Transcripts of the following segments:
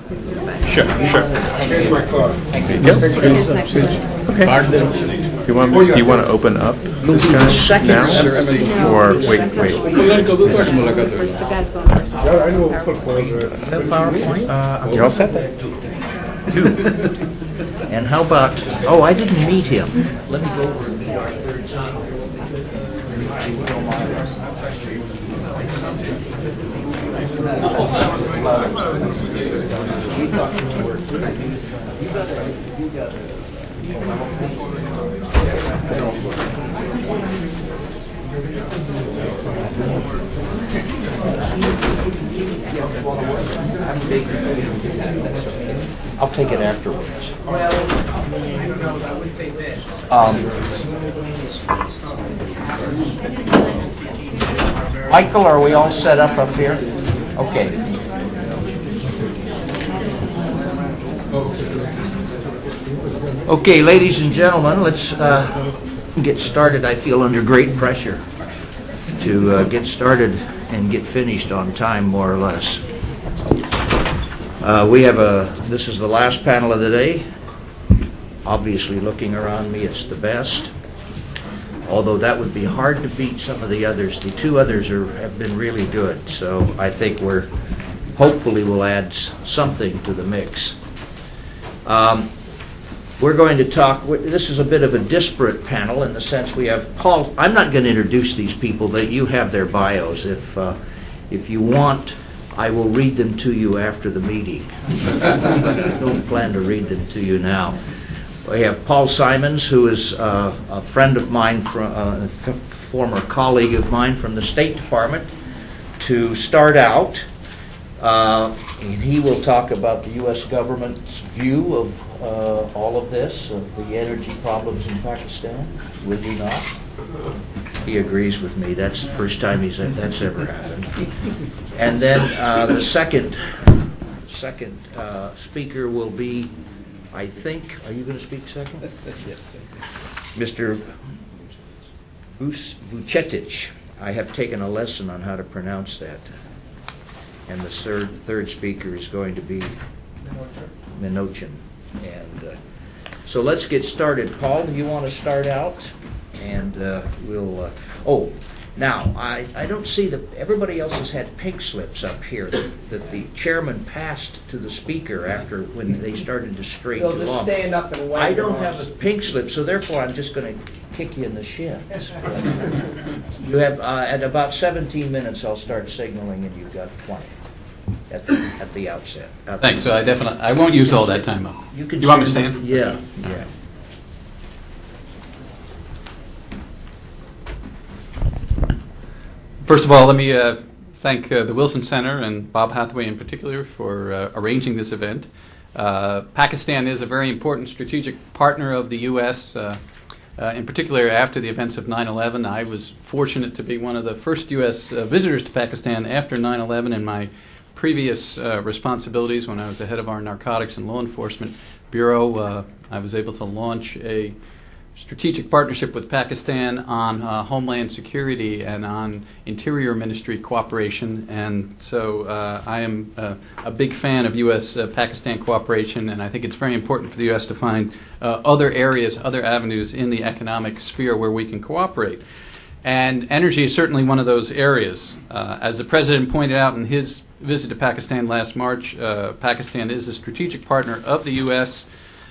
Sure. Here's my car. There you go. Okay. Do you want to open up this guy now? Or wait. First, the guy's going first. No PowerPoint? You all set? And how about, oh, I didn't meet him. Let me go over and meet our third son. I'll take it afterwards. I would say this. Michael, are we all set up here? Okay. Okay, ladies and gentlemen, let's get started. I feel under great pressure to get started and get finished on time, more or less. This is the last panel of the day. Obviously, looking around me, it's the best. Although that would be hard to beat some of the others. The two others have been really good. So I think hopefully we'll add something to the mix. We're going to talk, this is a bit of a disparate panel in the sense we have Paul. I'm not going to introduce these people. That you have their bios. If you want, I will read them to you after the meeting. I don't plan to read them to you now. We have Paul Simons, who is a friend of mine, a former colleague of mine from the State Department, to start out. And he will talk about the U.S. government's view of all of this, of the energy problems in Pakistan. Will he not? He agrees with me. That's the first time that's ever happened. And then the second speaker will be, I think, are you going to speak second? Yes. Mr. Vucetic. I have taken a lesson on how to pronounce that. And the third speaker is going to be Minochin. And so let's get started. Paul, do you want to start out? And we'll... now, I don't see that everybody else has had pink slips up here that the chairman passed to the speaker after when they started to stray too long. They'll just stand up and wave. I don't have a pink slip, so therefore I'm just going to kick you in the shins. You have, at about 17 minutes, I'll start signaling, and you've got 20 at the outset. Thanks. So I won't use all that time up. You want me to stand? Yeah. First of all, let me thank the Wilson Center and Bob Hathaway in particular for arranging this event. Pakistan is a very important strategic partner of the U.S., in particular after the events of 9/11. I was fortunate to be one of the first U.S. Visitors to Pakistan after 9/11 in my previous responsibilities when I was the head of our Narcotics and Law Enforcement Bureau. I was able to launch a strategic partnership with Pakistan on homeland security and on interior ministry cooperation, and so I am a big fan of U.S.-Pakistan cooperation, and I think it's very important for the U.S. to find other areas, other avenues in the economic sphere where we can cooperate. And energy is certainly one of those areas. As the President pointed out in his visit to Pakistan last March, Pakistan is a strategic partner of the U.S.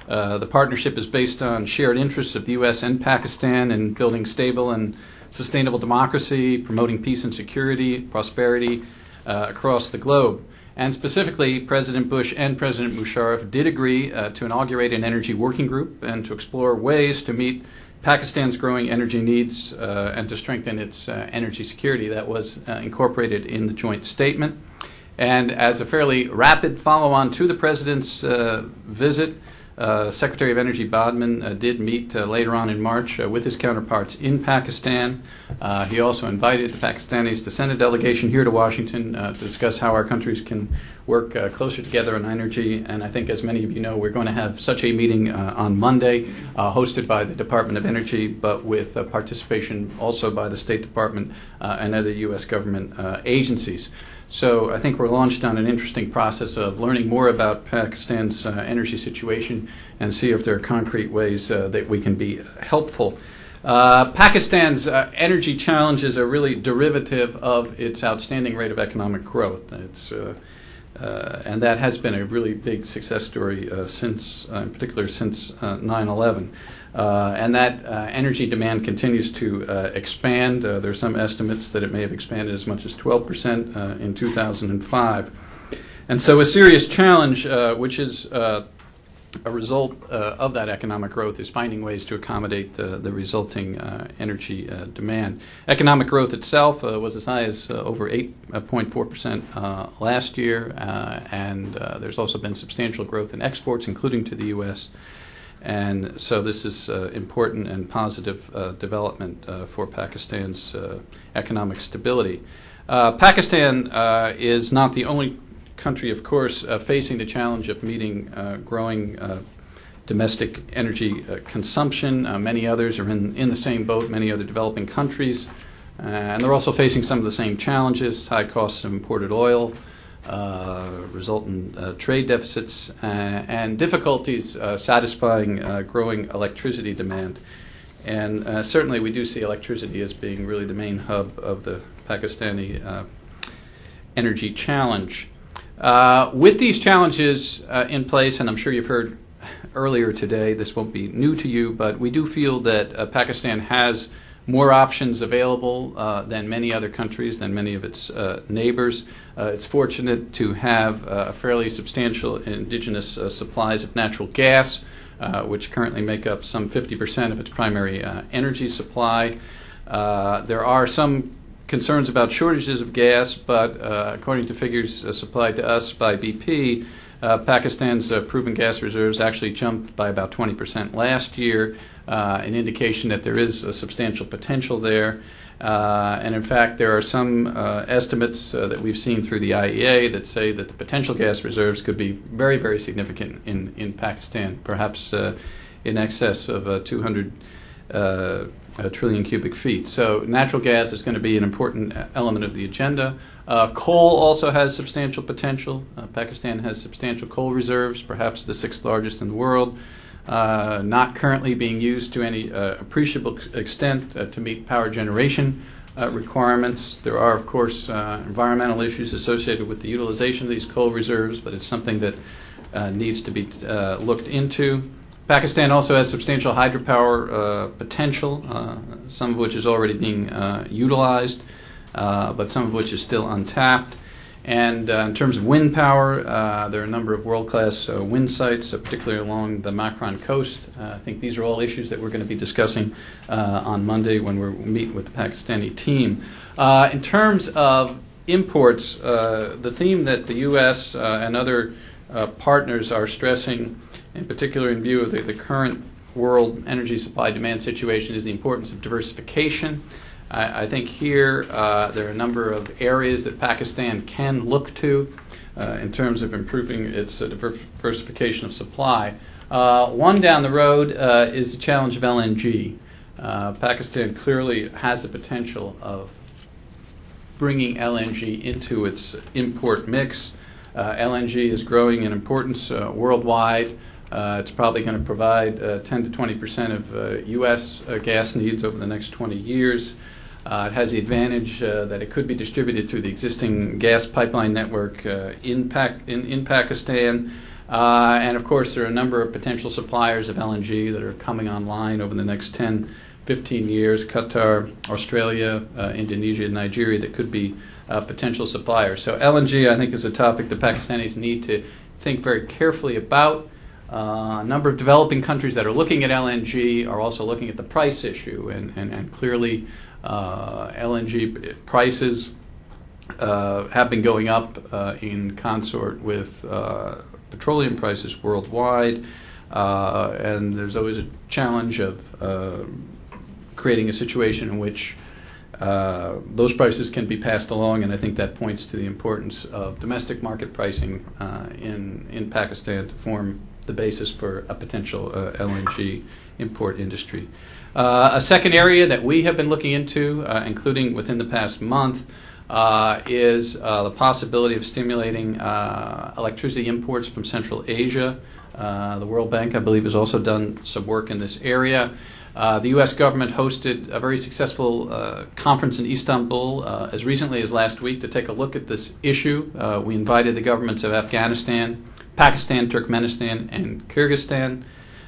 The partnership is based on shared interests of the U.S. and Pakistan in building stable and sustainable democracy, promoting peace and security, prosperity across the globe. And specifically, President Bush and President Musharraf did agree to inaugurate an energy working group and to explore ways to meet Pakistan's growing energy needs and to strengthen its energy security. That was incorporated in the joint statement. And as a fairly rapid follow-on to the President's visit, Secretary of Energy Bodman did meet later on in March with his counterparts in Pakistan. He also invited the Pakistanis to send a delegation here to Washington to discuss how our countries can work closer together on energy. And I think, as many of you know, we're going to have such a meeting on Monday, hosted by the Department of Energy, but with participation also by the State Department and other U.S. government agencies. So I think we're launched on an interesting process of learning more about Pakistan's energy situation and see if there are concrete ways that we can be helpful. Pakistan's energy challenges are really derivative of its outstanding rate of economic growth. And that has been a really big success story in particular since 9/11. And that energy demand continues to expand. There are some estimates that it may have expanded as much as 12% in 2005. And so a serious challenge, which is a result of that economic growth, is finding ways to accommodate the resulting energy demand. Economic growth itself was as high as over 8.4% last year, and there's also been substantial growth in exports, including to the U.S., and so this is important and positive development for Pakistan's economic stability. Pakistan is not the only country, of course, facing the challenge of meeting growing domestic energy consumption. Many others are in the same boat, many other developing countries. And they're also facing some of the same challenges: high costs of imported oil, resultant trade deficits, and difficulties satisfying growing electricity demand. And certainly we do see electricity as being really the main hub of the Pakistani energy challenge. With these challenges in place, and I'm sure you've heard earlier today, this won't be new to you, but we do feel that Pakistan has more options available than many other countries, than many of its neighbors. It's fortunate to have fairly substantial indigenous supplies of natural gas, which currently make up some 50% of its primary energy supply. There are some concerns about shortages of gas, but according to figures supplied to us by BP, Pakistan's proven gas reserves actually jumped by about 20% last year, an indication that there is a substantial potential there. And in fact, there are some estimates that we've seen through the IEA that say that the potential gas reserves could be very, very significant in Pakistan, perhaps in excess of 200 trillion cubic feet. So natural gas is going to be an important element of the agenda. Coal also has substantial potential. Pakistan has substantial coal reserves, perhaps the sixth largest in the world, not currently being used to any appreciable extent to meet power generation requirements. There are, of course, environmental issues associated with the utilization of these coal reserves, but it's something that needs to be looked into. Pakistan also has substantial hydropower potential, some of which is already being utilized, but some of which is still untapped. And in terms of wind power, there are a number of world-class wind sites, particularly along the Makran coast. I think these are all issues that we're going to be discussing on Monday when we meet with the Pakistani team. In terms of imports, the theme that the U.S. And other partners are stressing, in particular in view of the current world energy supply-demand situation, is the importance of diversification. I think here there are a number of areas that Pakistan can look to in terms of improving its diversification of supply. One down the road is the challenge of LNG. Pakistan clearly has the potential of bringing LNG into its import mix. LNG is growing in importance worldwide. It's probably going to provide 10 to 20% of U.S. gas needs over the next 20 years. It has the advantage that it could be distributed through the existing gas pipeline network in Pakistan. And, of course, there are a number of potential suppliers of LNG that are coming online over the next 10, 15 years. Qatar, Australia, Indonesia, and Nigeria that could be potential suppliers. So LNG, I think, is a topic the Pakistanis need to think very carefully about. A number of developing countries that are looking at LNG are also looking at the price issue, and clearly LNG prices have been going up in consort with petroleum prices worldwide, and there's always a challenge of creating a situation in which those prices can be passed along, and I think that points to the importance of domestic market pricing in Pakistan to form the basis for a potential LNG import industry. A second area that we have been looking into, including within the past month, is the possibility of stimulating electricity imports from Central Asia. The World Bank, I believe, has also done some work in this area. The U.S. government hosted a very successful conference in Istanbul as recently as last week to take a look at this issue. We invited the governments of Afghanistan, Pakistan, Turkmenistan, and Kyrgyzstan,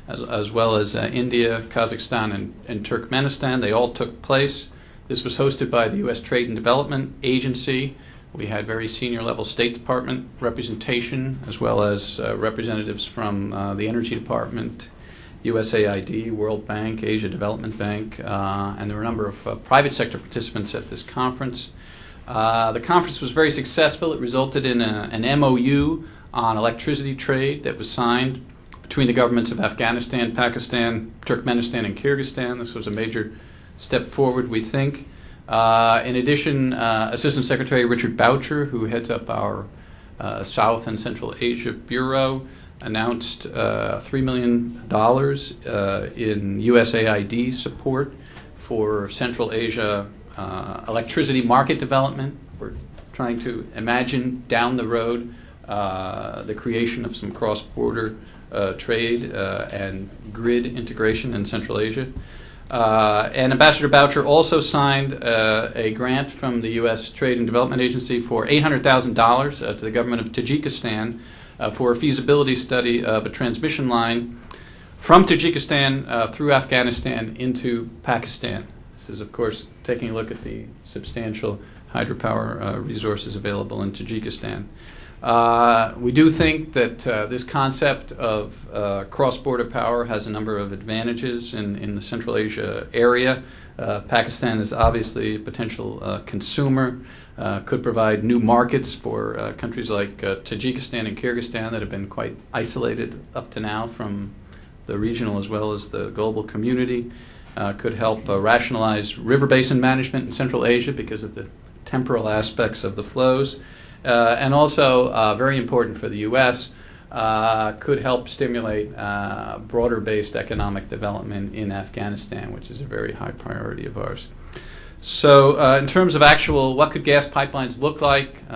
as well as India, Kazakhstan, and Turkmenistan. They all took place. This was hosted by the U.S. Trade and Development Agency. We had very senior level State Department representation, as well as representatives from the Energy Department, USAID, World Bank, Asia Development Bank, and there were a number of private sector participants at this conference. The conference was very successful. It resulted in an MOU on electricity trade that was signed between the governments of Afghanistan, Pakistan, Turkmenistan, and Kyrgyzstan. This was a major step forward, we think. In addition, Assistant Secretary Richard Boucher, who heads up our South and Central Asia Bureau, announced $3 million in USAID support for Central Asia electricity market development. We're trying to imagine down the road the creation of some cross-border trade and grid integration in Central Asia. And Ambassador Boucher also signed a grant from the U.S. Trade and Development Agency for $800,000 to the government of Tajikistan for a feasibility study of a transmission line from Tajikistan through Afghanistan into Pakistan. This is, of course, taking a look at the substantial hydropower resources available in Tajikistan. We do think that this concept of cross-border power has a number of advantages in the Central Asia area. Pakistan is obviously a potential consumer, could provide new markets for countries like Tajikistan and Kyrgyzstan that have been quite isolated up to now from the regional as well as the global community. Could help rationalize river basin management in Central Asia because of the temporal aspects of the flows. And also, very important for the U.S., could help stimulate broader-based economic development in Afghanistan, which is a very high priority of ours. So in terms of actual, what could gas pipelines look like?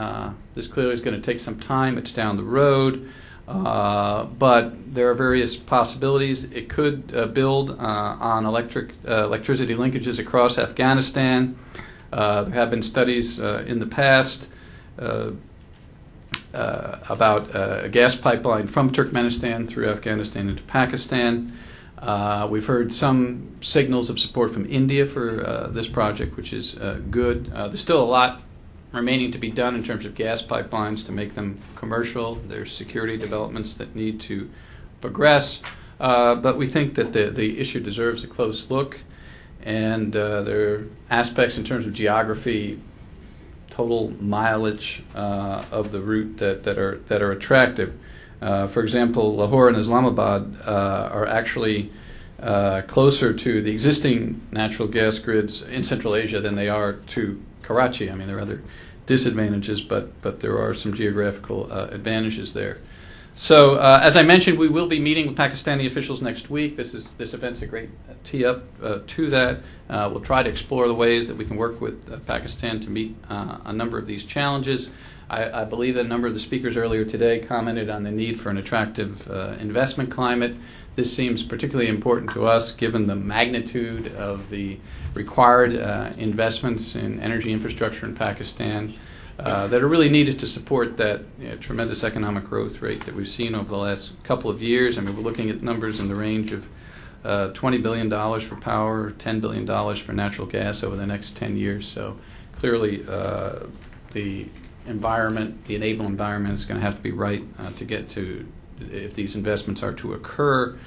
This clearly is going to take some time. It's down the road. But there are various possibilities. It could build on electricity linkages across Afghanistan. There have been studies in the past about a gas pipeline from Turkmenistan through Afghanistan into Pakistan. We've heard some signals of support from India for this project, which is good. There's still a lot remaining to be done in terms of gas pipelines to make them commercial. There's security developments that need to progress. But we think that the issue deserves a close look. And there are aspects in terms of geography, total mileage of the route that are attractive. For example, Lahore and Islamabad are actually closer to the existing natural gas grids in Central Asia than they are to Karachi. I mean, there are other disadvantages, but there are some geographical advantages there. So, as I mentioned, we will be meeting with Pakistani officials next week. This event's a great tee-up to that. We'll try to explore the ways that we can work with Pakistan to meet a number of these challenges. I believe that a number of the speakers earlier today commented on the need for an attractive investment climate. This seems particularly important to us given the magnitude of the required investments in energy infrastructure in Pakistan that are really needed to support that tremendous economic growth rate that we've seen over the last couple of years. I mean, we're looking at numbers in the range of $20 billion for power, $10 billion for natural gas over the next 10 years. So clearly the environment, the enabling environment is going to have to be right to get to, if these investments are to occur.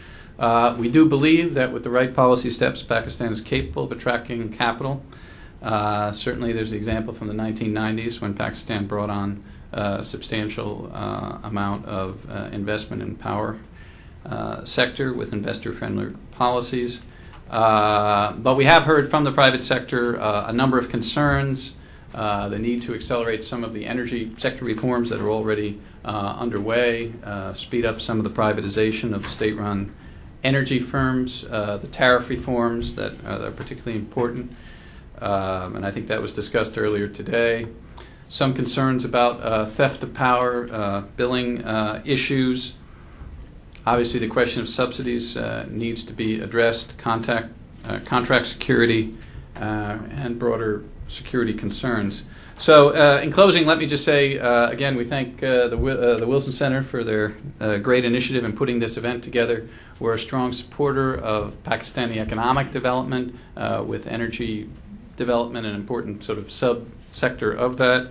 We do believe that with the right policy steps, Pakistan is capable of attracting capital. Certainly there's the example from the 1990s when Pakistan brought on a substantial amount of investment in power sector with investor-friendly policies. But we have heard from the private sector a number of concerns, the need to accelerate some of the energy sector reforms that are already underway, speed up some of the privatization of state-run energy firms, the tariff reforms that are particularly important, and I think that was discussed earlier today. Some concerns about theft of power, billing issues. Obviously, the question of subsidies needs to be addressed, contract security, and broader security concerns. So, in closing, let me just say, again, we thank the Wilson Center for their great initiative in putting this event together. We're a strong supporter of Pakistani economic development, with energy development an important sort of sub-sector of that.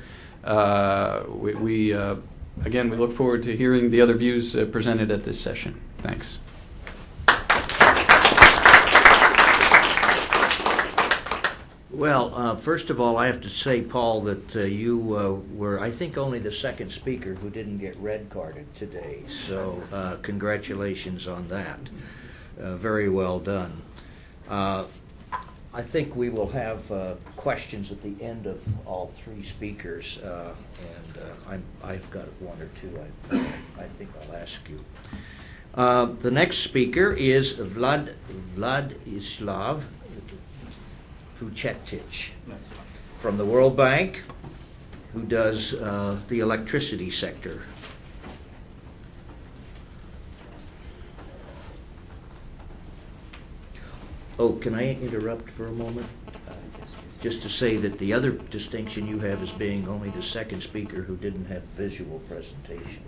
Again, we look forward to hearing the other views presented at this session. Thanks. Well, first of all, I have to say, Paul, that you were, I think, only the second speaker who didn't get red carded today. So congratulations on that. Very well done. I think we will have questions at the end of all three speakers, and I've got one or two I think I'll ask you. The next speaker is Vladislav Vucetic from the World Bank, who does the electricity sector. Oh, can I interrupt for a moment? Just to say that the other distinction you have is being only the second speaker who didn't have visual presentation.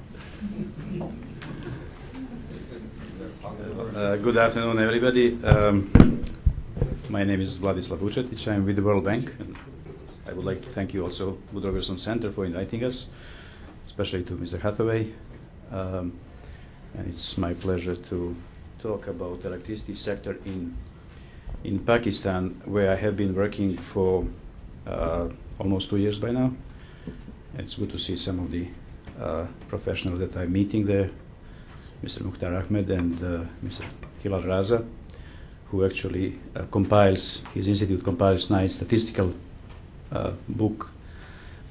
Good afternoon, everybody. My name is Vladislav Vucetic. I'm with the World Bank. And I would like to thank you also, Woodrow Wilson Center, for inviting us, especially to Mr. Hathaway. And it's my pleasure to talk about the electricity sector in Pakistan, where I have been working for almost 2 years by now. It's good to see some of the professionals that I'm meeting there, Mr. Mukhtar Ahmed and Mr. Hilal Raza, who actually his institute compiles nice statistical book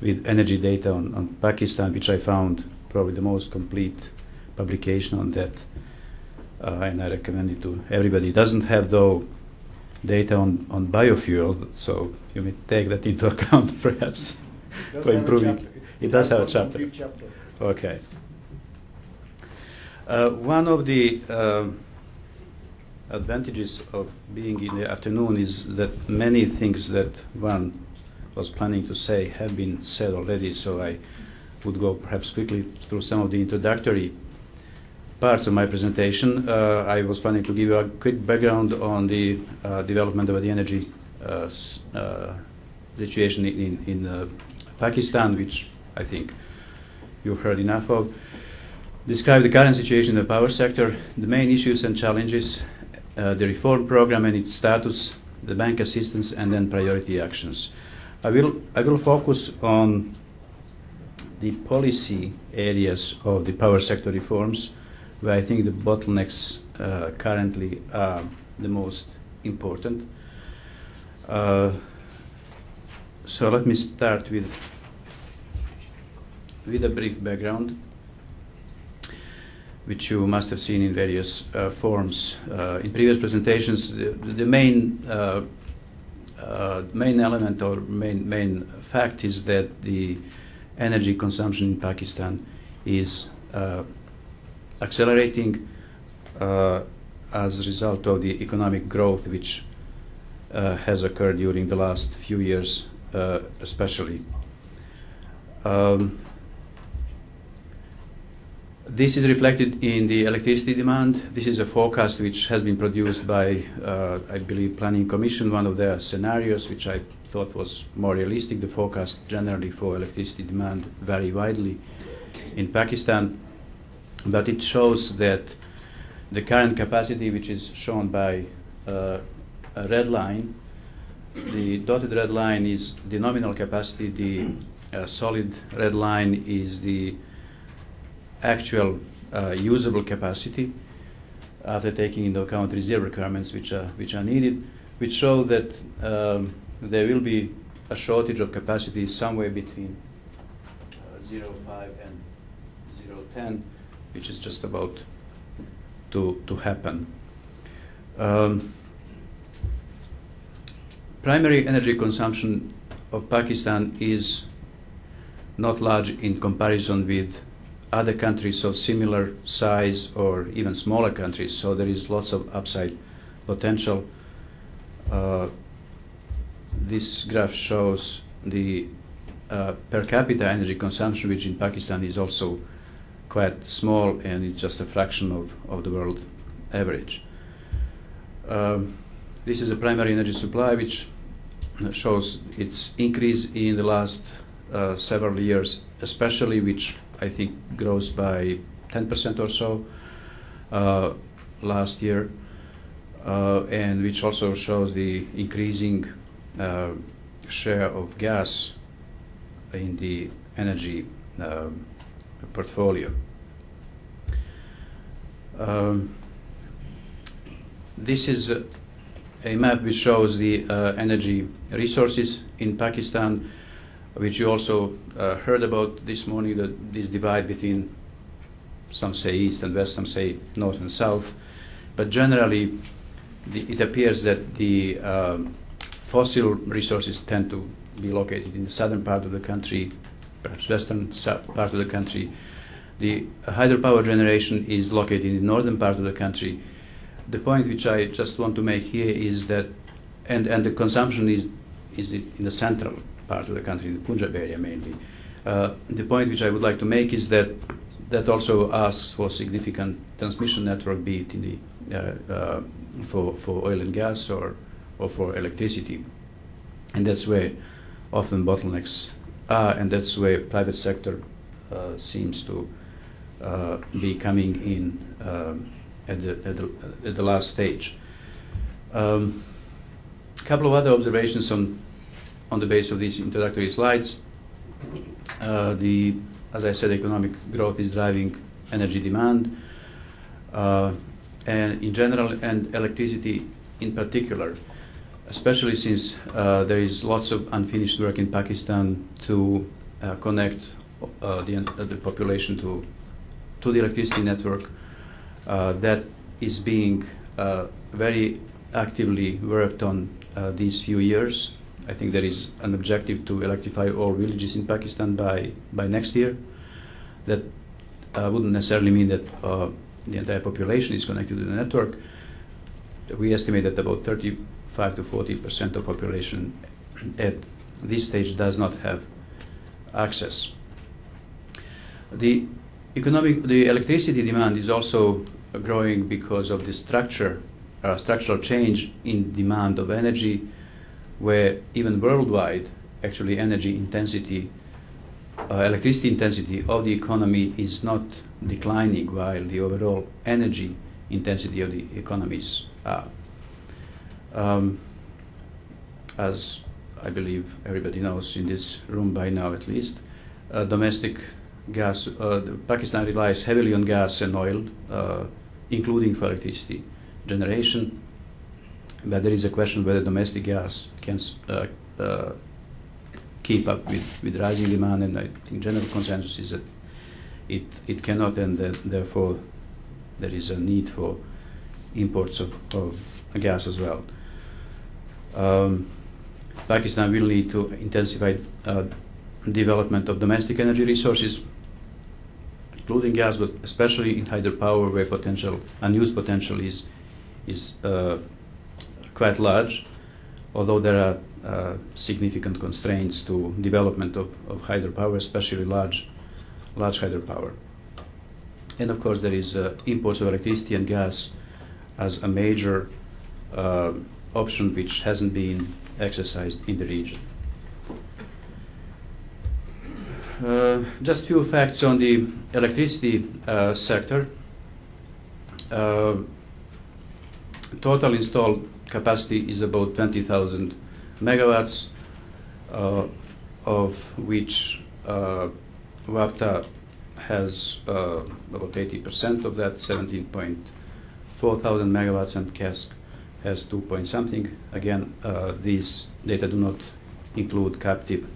with energy data on Pakistan, which I found probably the most complete publication on that. And I recommend it to everybody. It doesn't have, though, data on biofuel, so you may take that into account, perhaps, for improving. It does have a chapter. Okay. One of the advantages of being in the afternoon is that many things that one was planning to say have been said already, so I would go perhaps quickly through some of the introductory parts of my presentation. I was planning to give you a quick background on the development of the energy situation in Pakistan, which I think you've heard enough of. Describe the current situation in the power sector, the main issues and challenges, the reform program and its status, the bank assistance, and then priority actions. I will focus on the policy areas of the power sector reforms, where I think the bottlenecks currently are the most important. So let me start with a brief background, which you must have seen in various forms. In previous presentations, the main element or main fact is that the energy consumption in Pakistan is accelerating as a result of the economic growth which has occurred during the last few years, especially. This is reflected in the electricity demand. This is a forecast which has been produced by, I believe, Planning Commission, one of their scenarios, which I thought was more realistic. The forecast generally for electricity demand vary widely in Pakistan, but it shows that the current capacity, which is shown by a red line, the dotted red line is the nominal capacity, the solid red line is the actual usable capacity. after taking into account reserve requirements which are needed, which show that there will be a shortage of capacity somewhere between 0.5 and 0.10, which is just about to happen. Primary energy consumption of Pakistan is not large in comparison with other countries of similar size or even smaller countries, so there is lots of upside potential. This graph shows the per capita energy consumption, which in Pakistan is also quite small, and it's just a fraction of the world average. This is a primary energy supply, which shows its increase in the last several years, especially, which I think grows by 10% or so last year, and which also shows the increasing share of gas in the energy portfolio. This is a map which shows the energy resources in Pakistan, which you also heard about this morning, that this divide between, some say east and west, some say north and south. But generally, it appears that the fossil resources tend to be located in the southern part of the country, perhaps western part of the country. The hydropower generation is located in the northern part of the country. The point which I just want to make here is that, and the consumption is in the central part of the country, in the Punjab area mainly. The point which I would like to make is that also asks for significant transmission network, be it in the for oil and gas or for electricity, and that's where often bottlenecks are, and that's where private sector seems to be coming in at the last stage. A couple of other observations on the base of these introductory slides. As I said, economic growth is driving energy demand, and in general, and electricity in particular, especially since there is lots of unfinished work in Pakistan to connect the population to the electricity network. That is being very actively worked on these few years. I think there is an objective to electrify all villages in Pakistan by next year. That wouldn't necessarily mean that the entire population is connected to the network. We estimate that about 35 to 40% of population at this stage does not have access. The electricity demand is also growing because of the structural change in demand of energy, where even worldwide, actually energy intensity, electricity intensity of the economy is not declining, while the overall energy intensity of the economies are. As I believe everybody knows in this room by now at least, domestic gas, Pakistan relies heavily on gas and oil, including for electricity generation. But there is a question whether domestic gas can keep up with rising demand, and I think general consensus is that it cannot, and that therefore there is a need for imports of gas as well. Pakistan will need to intensify development of domestic energy resources, including gas, but especially in hydropower, where unused potential is quite large, although there are significant constraints to development of hydropower, especially large hydropower. And of course, there is imports of electricity and gas as a major option which hasn't been exercised in the region. Just few facts on the electricity sector. Total installed capacity is about 20,000 megawatts, of which WAPTA has about 80% of that, 17.4 4,000 megawatts and KESK has 2 point something. Again, these data do not include captive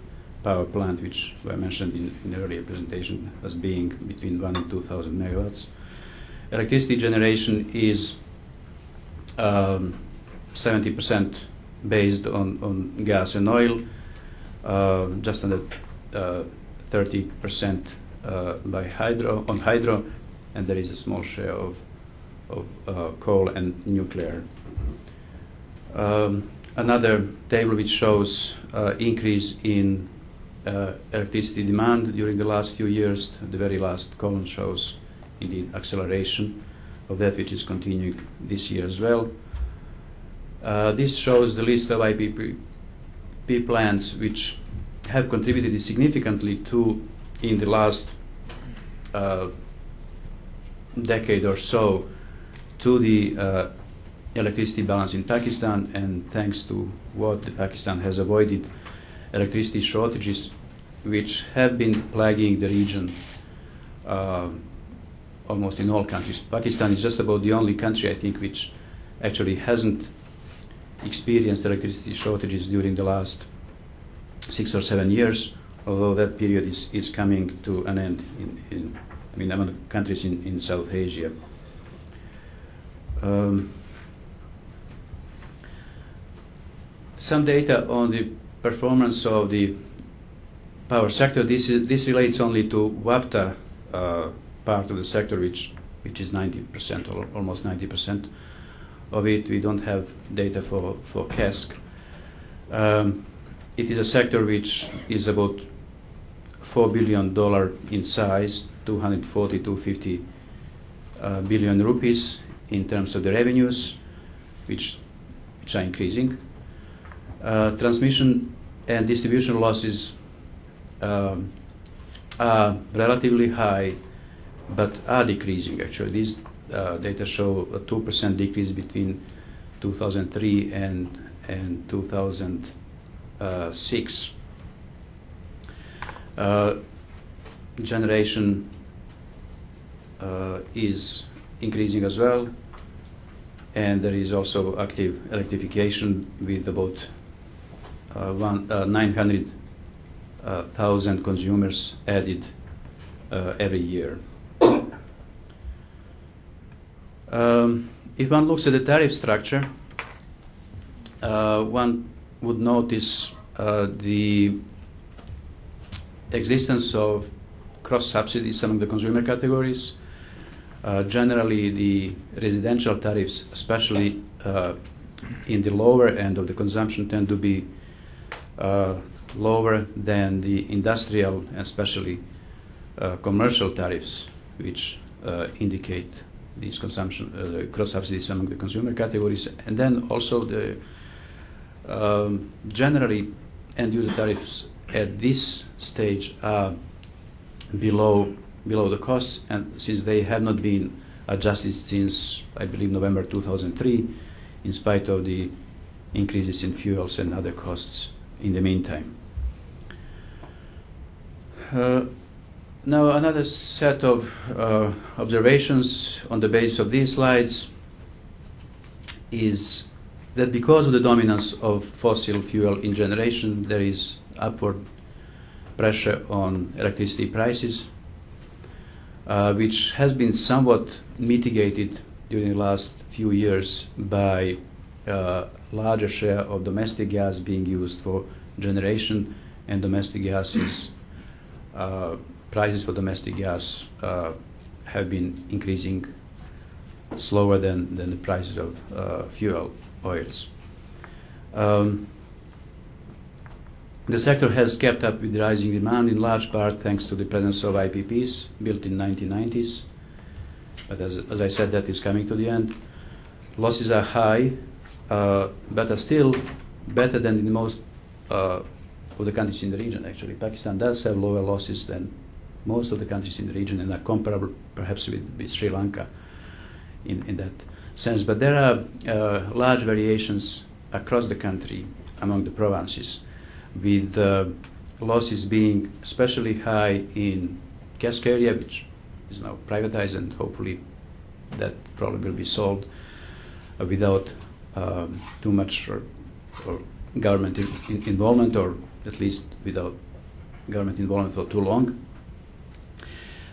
power plant, which were mentioned in the earlier presentation as being between 1 and 2,000 megawatts. Electricity generation is 70% based on gas and oil, just under 30% by hydro, and there is a small share of coal and nuclear. Another table which shows increase in electricity demand during the last few years. The very last column shows indeed acceleration of that, which is continuing this year as well. This shows the list of IPP plants which have contributed significantly to, in the last decade or so, to the electricity balance in Pakistan, and thanks to what Pakistan has avoided electricity shortages which have been plaguing the region almost in all countries. Pakistan is just about the only country, I think, which actually hasn't experienced electricity shortages during the last 6 or 7 years, although that period is coming to an end among countries in South Asia. Some data on the performance of the power sector. This relates only to WAPTA part of the sector, which is 90% or almost 90% of it. We don't have data for KESK. It is a sector which is about $4 billion in size, 240 to 50 billion rupees in terms of the revenues, which are increasing. Transmission and distribution losses are relatively high, but are decreasing actually. These data show a 2% decrease between 2003 and 2006. Generation is increasing as well, and there is also active electrification with about 900,000 consumers added every year. If one looks at the tariff structure, one would notice the existence of cross-subsidies among the consumer categories. Generally, the residential tariffs, especially in the lower end of the consumption, tend to be lower than the industrial and especially commercial tariffs, which indicate these consumption cross-subsidies among the consumer categories. And then also the generally end-user tariffs at this stage are below the costs, and since they have not been adjusted since, I believe, November 2003, in spite of the increases in fuels and other costs in the meantime. Now, another set of observations on the basis of these slides is that because of the dominance of fossil fuel in generation, there is upward pressure on electricity prices, which has been somewhat mitigated during the last few years by larger share of domestic gas being used for generation, and domestic gas is prices for domestic gas have been increasing slower than the prices of fuel oils. The sector has kept up with rising demand in large part thanks to the presence of IPPs built in 1990s. But as I said, that is coming to the end. Losses are high, but are still better than in most of the countries in the region, actually. Pakistan does have lower losses than most of the countries in the region and are comparable perhaps with Sri Lanka in that sense. But there are large variations across the country among the provinces, with losses being especially high in KESK area, which is now privatized and hopefully that problem will be solved without too much or government involvement, or at least without government involvement for too long.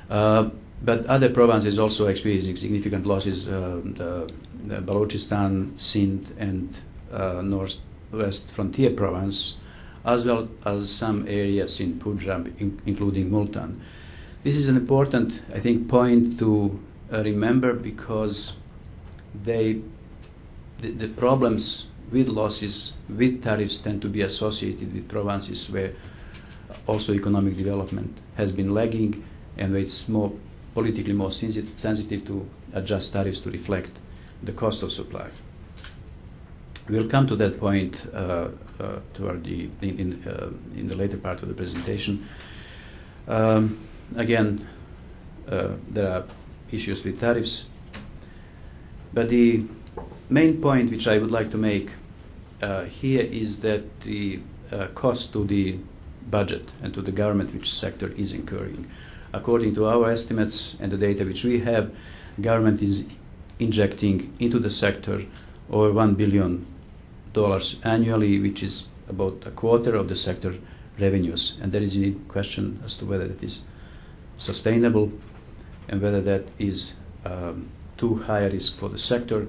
But other provinces also experiencing significant losses. The Balochistan, Sindh, and northwest frontier province, as well as some areas in Punjab, including Multan. This is an important, I think, point to remember, because the problems with losses, with tariffs, tend to be associated with provinces where also economic development has been lagging, and where it's more politically more sensitive to adjust tariffs to reflect the cost of supply. We'll come to that point toward in the later part of the presentation. Again, there are issues with tariffs, but the main point which I would like to make here is that the cost to the budget and to the government which sector is incurring. According to our estimates and the data which we have, government is injecting into the sector over $1 billion annually, which is about a quarter of the sector revenues. And there is a question as to whether that is sustainable and whether that is too high a risk for the sector.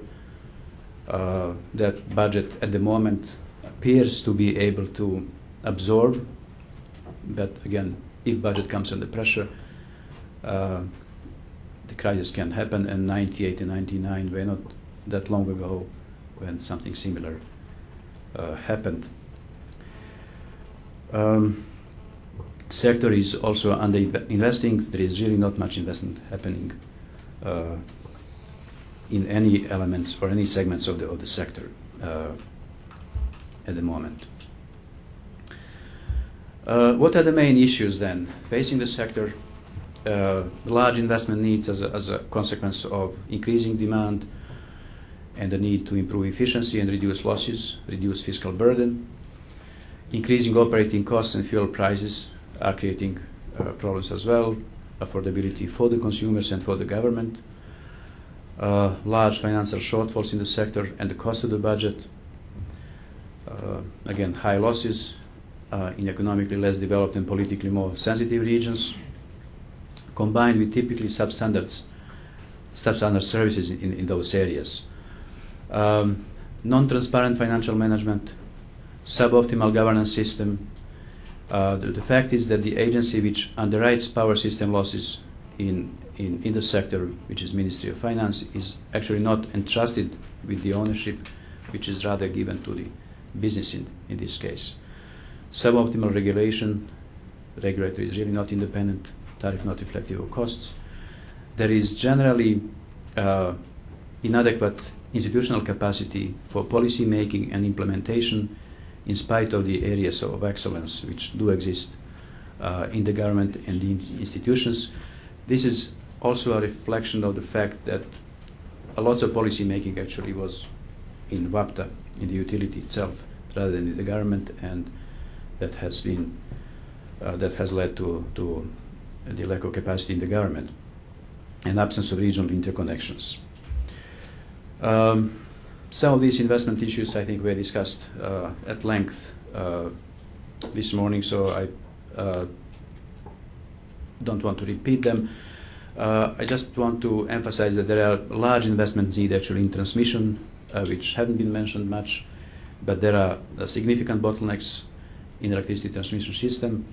That budget at the moment appears to be able to absorb, but again, if budget comes under pressure, the crisis can happen, and 98 and 99 were not that long ago when something similar happened. Sector is also under investing. There is really not much investment happening in any elements or any segments of the sector at the moment. What are the main issues then facing the sector? Large investment needs as a consequence of increasing demand and the need to improve efficiency and reduce losses, reduce fiscal burden. Increasing operating costs and fuel prices are creating problems as well, affordability for the consumers and for the government. Large financial shortfalls in the sector and the cost of the budget. Again, high losses in economically less developed and politically more sensitive regions, combined with typically substandard services in those areas. Non-transparent financial management, suboptimal governance system. The fact is that the agency which underwrites power system losses in the sector, which is Ministry of Finance, is actually not entrusted with the ownership, which is rather given to the business in this case. Suboptimal regulation. The regulator is really not independent. Tariff not reflective of costs. There is generally inadequate institutional capacity for policy making and implementation, in spite of the areas of excellence which do exist in the government and the institutions. This is also a reflection of the fact that a lot of policy making actually was in WAPTA, in the utility itself, rather than in the government, and that has been that has led to the lack of capacity in the government and absence of regional interconnections. Some of these investment issues, I think, were discussed at length this morning, so I don't want to repeat them. I just want to emphasize that there are large investments needed actually in transmission, which haven't been mentioned much, but there are significant bottlenecks in electricity transmission system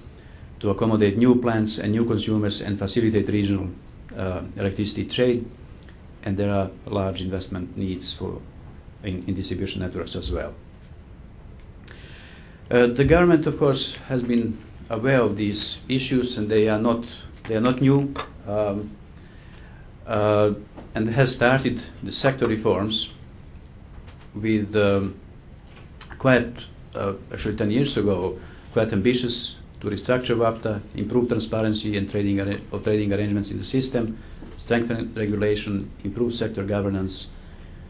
to accommodate new plants and new consumers and facilitate regional electricity trade, and there are large investment needs in distribution networks as well. The government, of course, has been aware of these issues, and they are not new, and has started the sector reforms with actually 10 years ago, quite ambitious to restructure WAPTA, improve transparency and trading arrangements in the system, strengthen regulation, improve sector governance,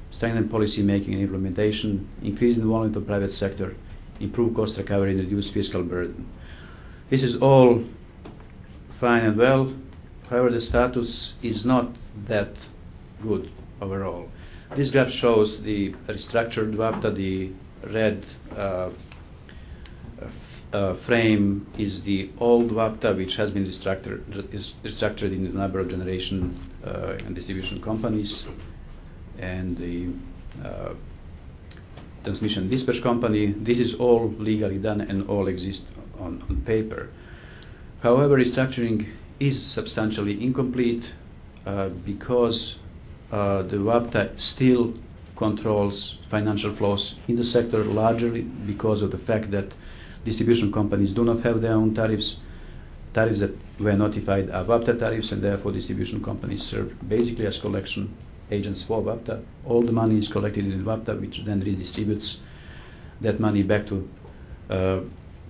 strengthen policy making and implementation, increase involvement of private sector, improve cost recovery and reduce fiscal burden. This is all fine and well. However, the status is not that good overall. This graph shows the restructured WAPTA. The red frame is the old WAPTA, which has been restructured in a number of generation and distribution companies, and the transmission dispatch company. This is all legally done and all exist on paper. However, restructuring is substantially incomplete because the WAPTA still controls financial flows in the sector, largely because of the fact that distribution companies do not have their own tariffs. Tariffs that were notified are WAPTA tariffs, and therefore distribution companies serve basically as collection agents for WAPTA. All the money is collected in WAPTA, which then redistributes that money back to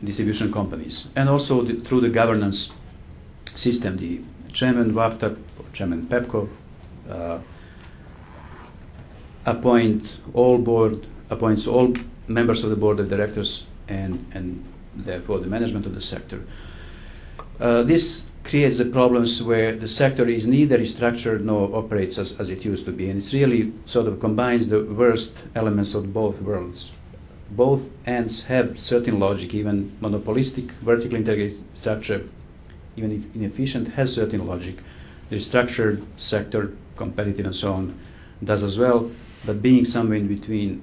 distribution companies. And also through the governance system, the chairman WAPTA, chairman PEPCO, appoints all members of the board of directors and therefore the management of the sector. This creates the problems where the sector is neither restructured nor operates as it used to be, and it's really sort of combines the worst elements of both worlds. Both ends have certain logic. Even monopolistic vertical integrated structure, even if inefficient, has certain logic. The structured sector, competitive and so on, does as well, but being somewhere in between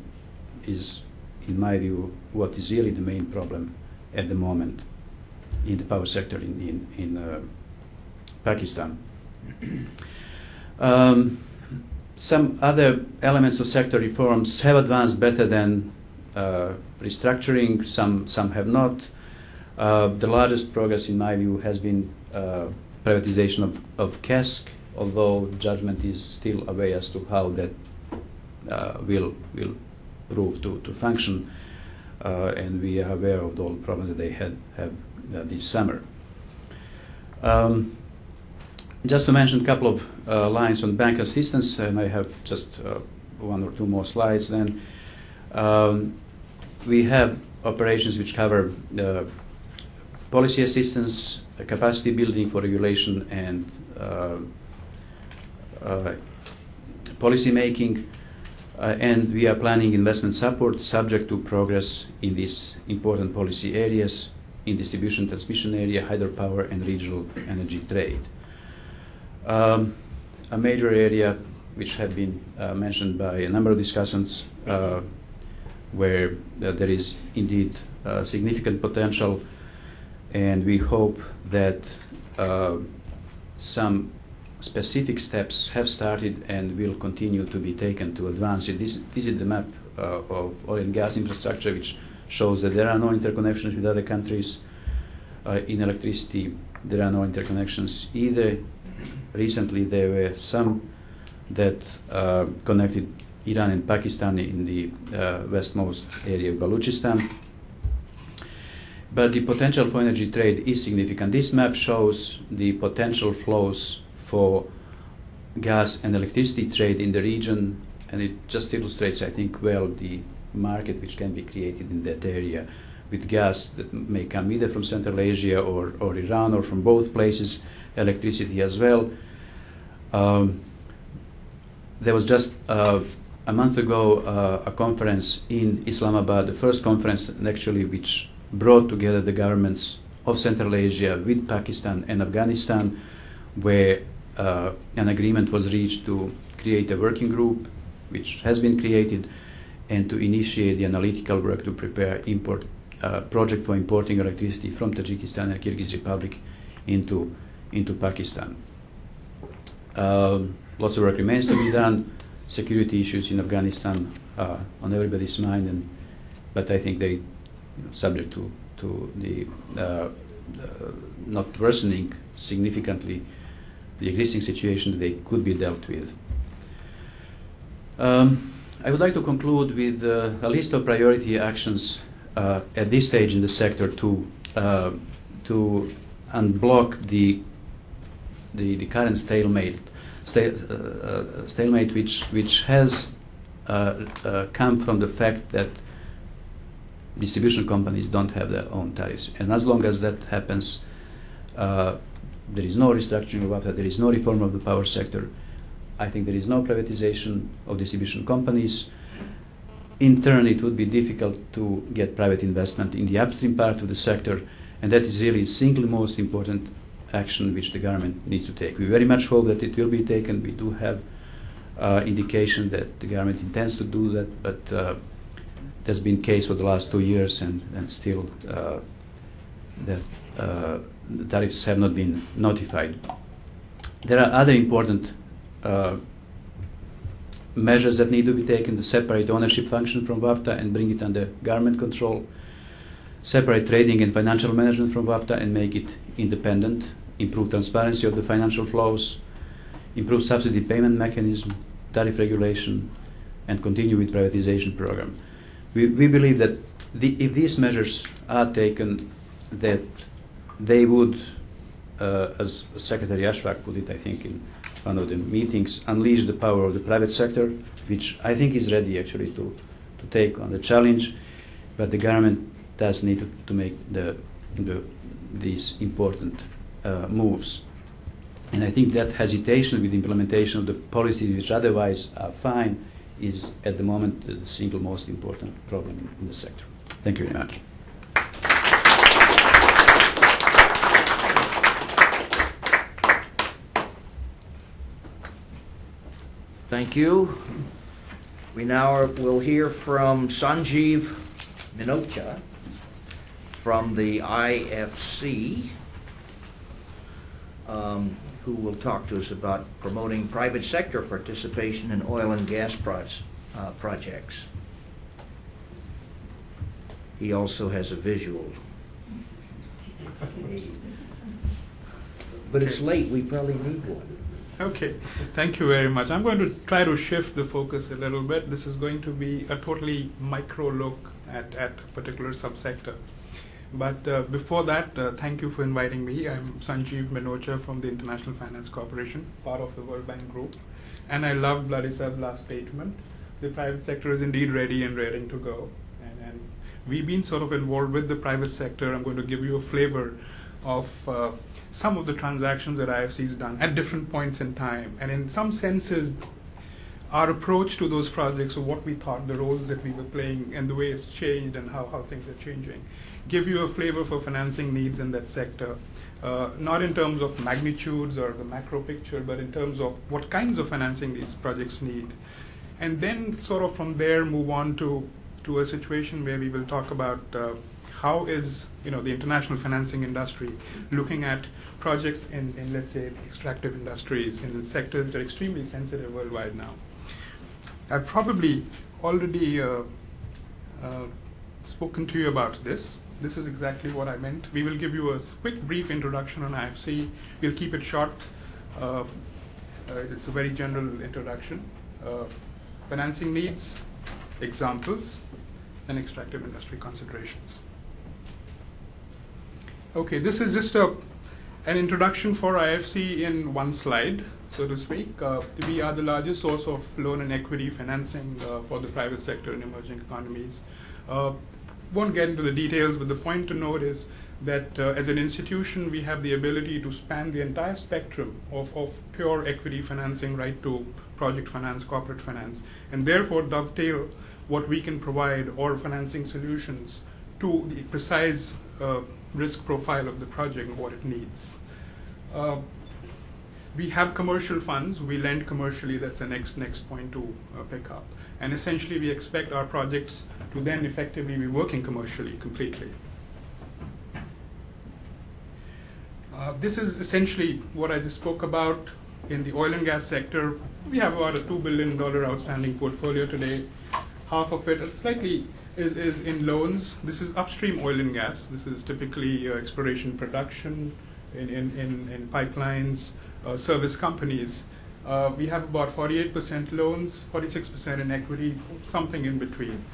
is, in my view, what is really the main problem at the moment in the power sector in Pakistan. Some other elements of sector reforms have advanced better than restructuring, some have not. The largest progress, in my view, has been privatization of CASC, although judgment is still away as to how that will prove to function, and we are aware of all the problems that they have this summer. Just to mention a couple of lines on bank assistance, and I have just one or two more slides then. We have operations which cover policy assistance, capacity building for regulation, and policy making, and we are planning investment support subject to progress in these important policy areas in distribution, transmission area, hydropower, and regional energy trade. A major area which have been mentioned by a number of discussants, where there is indeed significant potential, and we hope that some specific steps have started and will continue to be taken to advance it. This is the map of oil and gas infrastructure, which shows that there are no interconnections with other countries. In electricity, there are no interconnections either. Recently, there were some that connected Iran and Pakistan in the westmost area of Balochistan. But the potential for energy trade is significant. This map shows the potential flows for gas and electricity trade in the region, and it just illustrates, I think, well, the market which can be created in that area with gas that may come either from Central Asia or Iran, or from both places, electricity as well. There was just a month ago a conference in Islamabad, the first conference actually which brought together the governments of Central Asia with Pakistan and Afghanistan, where an agreement was reached to create a working group, which has been created, and to initiate the analytical work to prepare project for importing electricity from Tajikistan and Kyrgyz Republic into Pakistan. Lots of work remains to be done. Security issues in Afghanistan are on everybody's mind, but I think they, subject to the not worsening significantly the existing situation, they could be dealt with. I would like to conclude with a list of priority actions at this stage in the sector to unblock the current stalemate which has come from the fact that distribution companies don't have their own tariffs. And as long as that happens, there is no restructuring of WAPTA, there is no reform of the power sector, I think there is no privatization of distribution companies. In turn, it would be difficult to get private investment in the upstream part of the sector, and that is really the single most important action which the government needs to take. We very much hope that it will be taken. We do have indication that the government intends to do that, but that's been the case for the last 2 years, and still the tariffs have not been notified. There are other important measures that need to be taken to separate ownership function from WAPTA and bring it under government control, separate trading and financial management from WAPTA and make it independent, improve transparency of the financial flows, improve subsidy payment mechanism, tariff regulation, and continue with privatization program. We believe that if these measures are taken, that they would, as Secretary Ashfaq put it, I think, in one of the meetings, unleash the power of the private sector, which I think is ready actually to take on the challenge, but the government does need to make these important moves. And I think that hesitation with the implementation of the policies which otherwise are fine is at the moment the single most important problem in the sector. Thank you very much. Thank you. We now will hear from Sanjeev Minocha from the IFC, who will talk to us about promoting private sector participation in oil and gas projects. He also has a visual. But it's late, we probably need one. Okay, thank you very much. I'm going to try to shift the focus a little bit. This is going to be a totally micro look at a particular subsector. But before that, thank you for inviting me. I'm Sanjeev Minocha from the International Finance Corporation, part of the World Bank Group. And I love Vladislav's last statement. The private sector is indeed ready and raring to go. And we've been sort of involved with the private sector. I'm going to give you a flavor of some of the transactions that IFC has done at different points in time. And in some senses, our approach to those projects, or what we thought, the roles that we were playing, and the way it's changed and how things are changing, give you a flavor for financing needs in that sector. Not in terms of magnitudes or the macro picture, but in terms of what kinds of financing these projects need. And then sort of from there move on to a situation where we will talk about how is the international financing industry looking at projects in let's say, extractive industries, in sectors that are extremely sensitive worldwide now. I've probably already spoken to you about this. This is exactly what I meant. We will give you a quick, brief introduction on IFC. We'll keep it short. It's a very general introduction. Financing needs, examples, and extractive industry considerations. Okay, this is just an introduction for IFC in one slide, so to speak. We are the largest source of loan and equity financing for the private sector in emerging economies. Won't get into the details, but the point to note is that as an institution, we have the ability to span the entire spectrum of pure equity financing right to project finance, corporate finance, and therefore dovetail what we can provide or financing solutions to the precise risk profile of the project and what it needs. We have commercial funds. We lend commercially. That's the next point to pick up. And essentially, we expect our projects to then effectively be working commercially completely. This is essentially what I just spoke about in the oil and gas sector. We have about a $2 billion outstanding portfolio today. Half of it slightly is in loans. This is upstream oil and gas. This is typically exploration production in pipelines, service companies. We have about 48% loans, 46% in equity, something in between.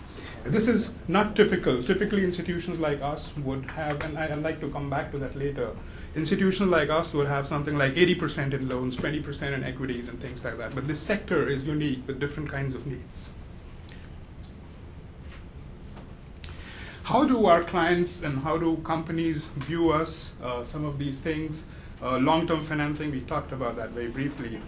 This is not typical. Typically, institutions like us would have, and I'd like to come back to that later, institutions like us would have something like 80% in loans, 20% in equities, and things like that. But this sector is unique with different kinds of needs. How do our clients and how do companies view us, some of these things? Long-term financing, we talked about that very briefly.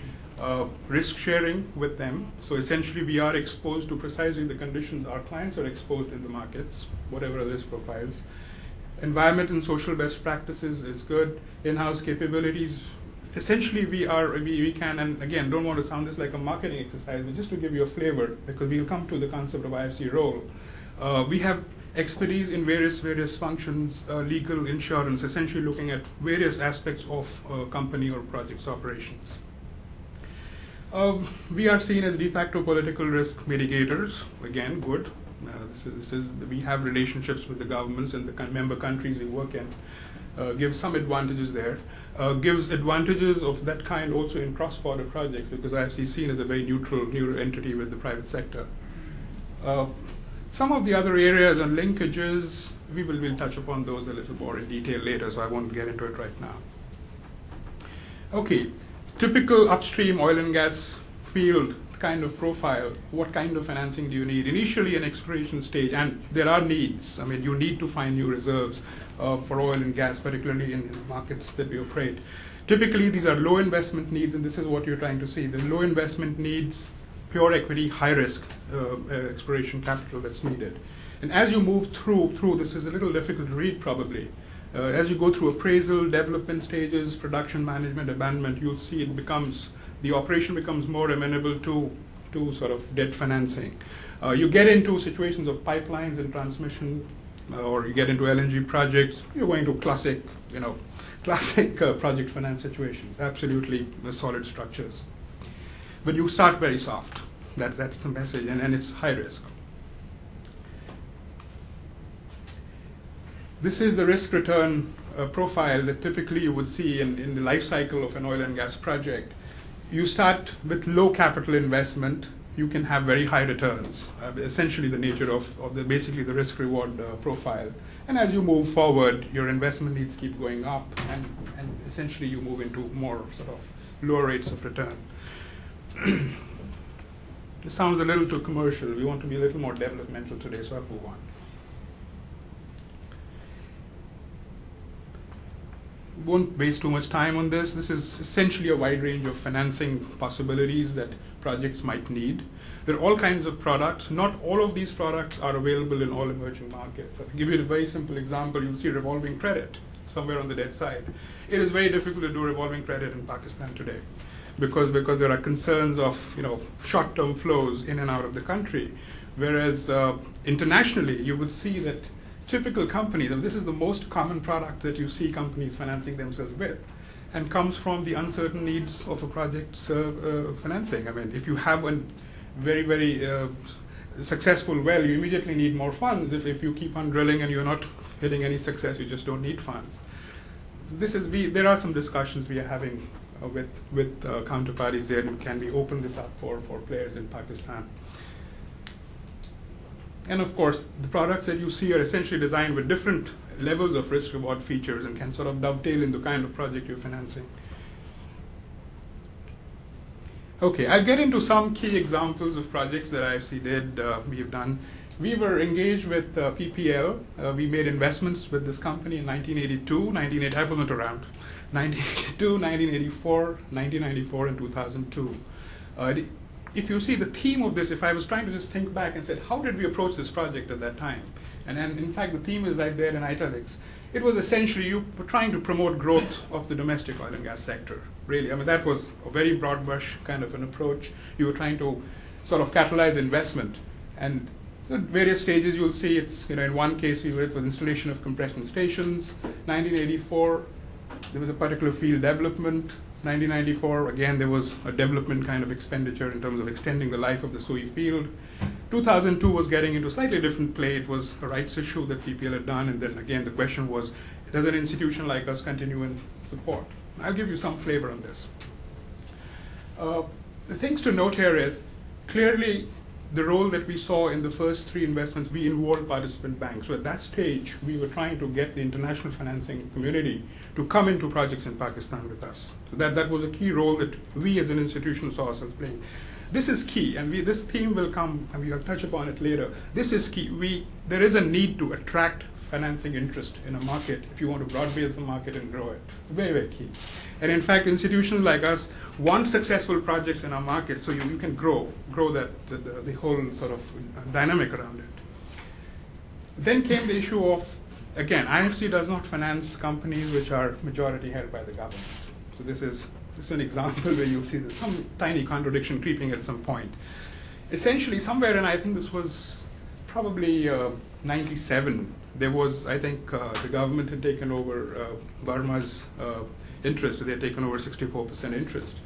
risk sharing with them. So essentially we are exposed to precisely the conditions our clients are exposed in the markets, whatever risk profiles. Environment and social best practices is good. In-house capabilities, essentially we can, and again, don't want to sound this like a marketing exercise, but just to give you a flavor, because we'll come to the concept of IFC role. We have expertise in various functions, legal, insurance, essentially looking at various aspects of company or project's operations. We are seen as de facto political risk mitigators. Again, good. We have relationships with the governments and the member countries we work in. Gives some advantages there. Gives advantages of that kind also in cross-border projects, because IFC is seen as a very neutral entity with the private sector. Some of the other areas and linkages, we'll touch upon those a little more in detail later, so I won't get into it right now. Okay, typical upstream oil and gas field kind of profile. What kind of financing do you need? Initially an exploration stage, and there are needs. I mean, you need to find new reserves for oil and gas, particularly in the markets that we operate. Typically, these are low investment needs, and this is what you're trying to see. The low investment needs, pure equity, high risk exploration capital that's needed. And as you move through, this is a little difficult to read probably. As you go through appraisal, development stages, production management, abandonment, you'll see the operation becomes more amenable to sort of debt financing. You get into situations of pipelines and transmission, or you get into LNG projects, you're going to classic project finance situations, absolutely solid structures. But you start very soft. That's the message, and it's high risk. This is the risk return profile that typically you would see in the life cycle of an oil and gas project. You start with low capital investment. You can have very high returns, essentially the nature of basically the risk reward profile. And as you move forward, your investment needs keep going up, and essentially you move into more sort of lower rates of return. This sounds a little too commercial. We want to be a little more developmental today, so I'll move on. Won't waste too much time on this. This is essentially a wide range of financing possibilities that projects might need. There are all kinds of products. Not all of these products are available in all emerging markets. I'll give you a very simple example. You'll see revolving credit somewhere on the debt side. It is very difficult to do revolving credit in Pakistan today because there are concerns of short-term flows in and out of the country. Whereas internationally, you would see that typical companies, and this is the most common product that you see companies financing themselves with, and comes from the uncertain needs of a project's financing. I mean, if you have a very, very successful well, you immediately need more funds. If you keep on drilling and you're not hitting any success, you just don't need funds. There are some discussions we are having with counterparties there, and can we open this up for players in Pakistan? And of course, the products that you see are essentially designed with different levels of risk-reward features and can sort of dovetail in the kind of project you're financing. Okay, I'll get into some key examples of projects that IFC we've done. We were engaged with PPL. We made investments with this company in 1982, I wasn't around, 1982, 1984, 1994, and 2002. If you see the theme of this, if I was trying to just think back and said, how did we approach this project at that time? And in fact, the theme is right there in italics. It was essentially you were trying to promote growth of the domestic oil and gas sector, really. I mean, that was a very broad brush kind of an approach. You were trying to sort of catalyze investment. And at various stages, you'll see it's, in one case, we were for installation of compression stations. 1984, there was a particular field development. 1994, again, there was a development kind of expenditure in terms of extending the life of the Sui field. 2002 was getting into a slightly different play. It was a rights issue that PPL had done, and then again, the question was, does an institution like us continue in support? I'll give you some flavor on this. The things to note here is, clearly, the role that we saw in the first three investments, we involved participant banks. So at that stage, we were trying to get the international financing community to come into projects in Pakistan with us. So that was a key role that we as an institution saw ourselves playing. This is key, and this theme will come, and we'll touch upon it later. This is key. There is a need to attract financing interest in a market if you want to broad base the market and grow it. Very, very key. And in fact, institutions like us want successful projects in our market so you can grow the whole sort of dynamic around it. Then came the issue of, again, IFC does not finance companies which are majority held by the government. So this is an example where you'll see there's some tiny contradiction creeping at some point. Essentially, somewhere, and I think this was probably 97, there was, I think, the government had taken over Burma's interest. They had taken over 64% interest.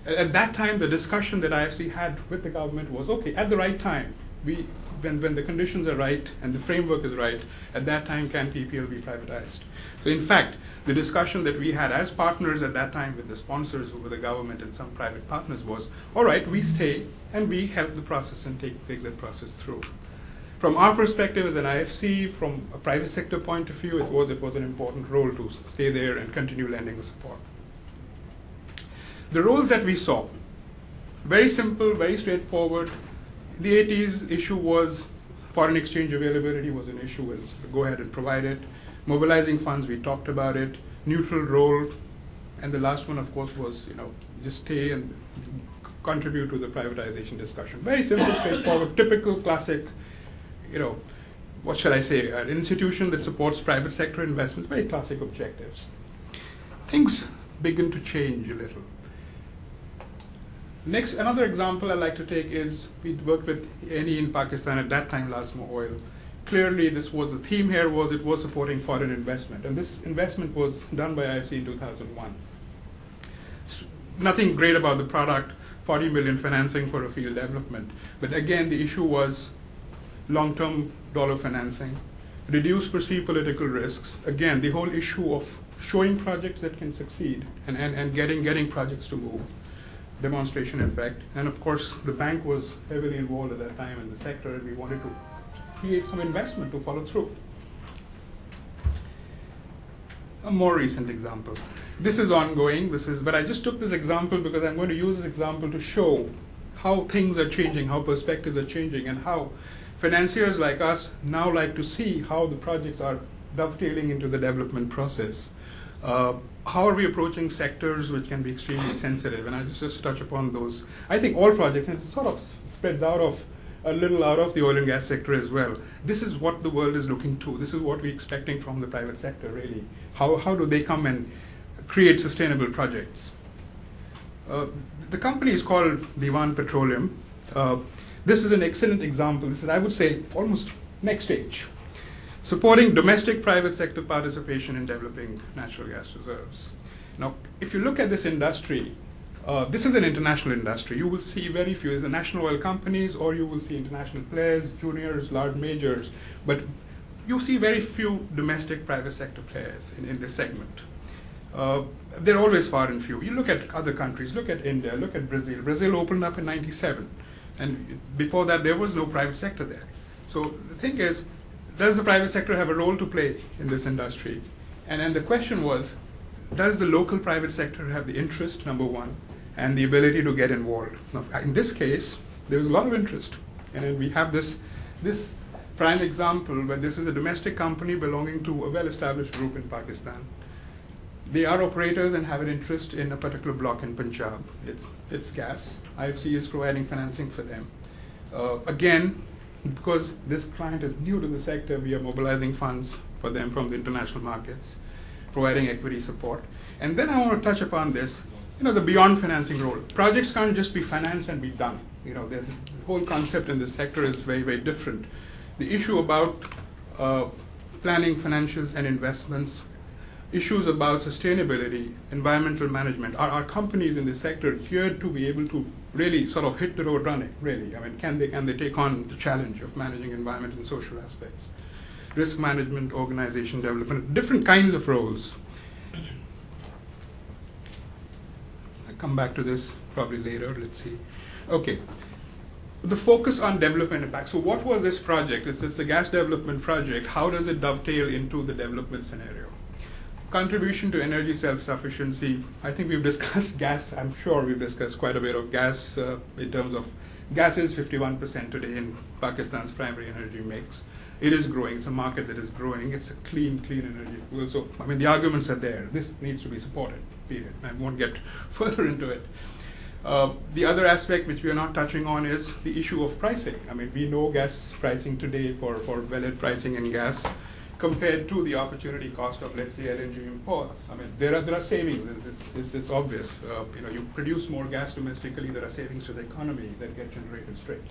At that time, the discussion that IFC had with the government was, okay, at the right time, when the conditions are right and the framework is right, at that time can PPL be privatized? So in fact, the discussion that we had as partners at that time with the sponsors who were the government and some private partners was, all right, we stay and we help the process and take that process through. From our perspective as an IFC, from a private sector point of view, it was an important role to stay there and continue lending the support. The roles that we saw, very simple, very straightforward. In the 80s, issue was foreign exchange availability was an issue. We'll go ahead and provide it. Mobilizing funds, we talked about it. Neutral role, and the last one, of course, was just stay and contribute to the privatization discussion. Very simple, straightforward, typical, classic. What shall I say? An institution that supports private sector investments. Very classic objectives. Things begin to change a little. Next, another example I like to take is we worked with NE in Pakistan at that time, Lasmo Oil. Clearly, the theme here was it was supporting foreign investment, and this investment was done by IFC in 2001. Nothing great about the product, 40 million financing for a field development. But again, the issue was long-term dollar financing, reduce perceived political risks. Again, the whole issue of showing projects that can succeed and getting projects to move. Demonstration effect, and of course the bank was heavily involved at that time in the sector, and we wanted to create some investment to follow through. A more recent example. This is ongoing, but I just took this example because I'm going to use this example to show how things are changing, how perspectives are changing, and how financiers like us now like to see how the projects are dovetailing into the development process. How are we approaching sectors which can be extremely sensitive? And I'll just touch upon those. I think all projects, and it sort of spreads out of a little out of the oil and gas sector as well. This is what the world is looking to. This is what we're expecting from the private sector, really. How do they come and create sustainable projects? The company is called Diwan Petroleum. This is an excellent example. This is, I would say, almost next stage. Supporting domestic private sector participation in developing natural gas reserves. Now, if you look at this industry, this is an international industry. You will see very few. There's the national oil companies, or you will see international players, juniors, large majors, but you see very few domestic private sector players in this segment. They're always far and few. You look at other countries, look at India, look at Brazil. Brazil opened up in '97, and before that there was no private sector there. So the thing is, does the private sector have a role to play in this industry? And the question was, does the local private sector have the interest, number one, and the ability to get involved? Now, in this case, there was a lot of interest. And then we have this prime example where this is a domestic company belonging to a well-established group in Pakistan. They are operators and have an interest in a particular block in Punjab. It's gas. IFC is providing financing for them. Again, because this client is new to the sector, we are mobilizing funds for them from the international markets, providing equity support. And then I want to touch upon this, the beyond financing role. Projects can't just be financed and be done. The whole concept in this sector is very, very different. The issue about planning financials and investments, issues about sustainability, environmental management. Are companies in this sector geared to be able to really sort of hit the road running, really? I mean, can they take on the challenge of managing environment and social aspects? Risk management, organization development, different kinds of roles. I'll come back to this probably later, let's see. Okay. The focus on development impact. So what was this project? It's a gas development project. How does it dovetail into the development scenario? Contribution to energy self-sufficiency. I think we've discussed gas. I'm sure we've discussed quite a bit of gas in terms of gas is 51% today in Pakistan's primary energy mix. It is growing. It's a market that is growing. It's a clean energy fuel. So, I mean, the arguments are there. This needs to be supported, period. I won't get further into it. The other aspect which we are not touching on is the issue of pricing. I mean, we know gas pricing today for valid pricing in gas compared to the opportunity cost of, let's say, LNG imports. I mean, there are savings. It's obvious. You produce more gas domestically, there are savings to the economy that get generated straight.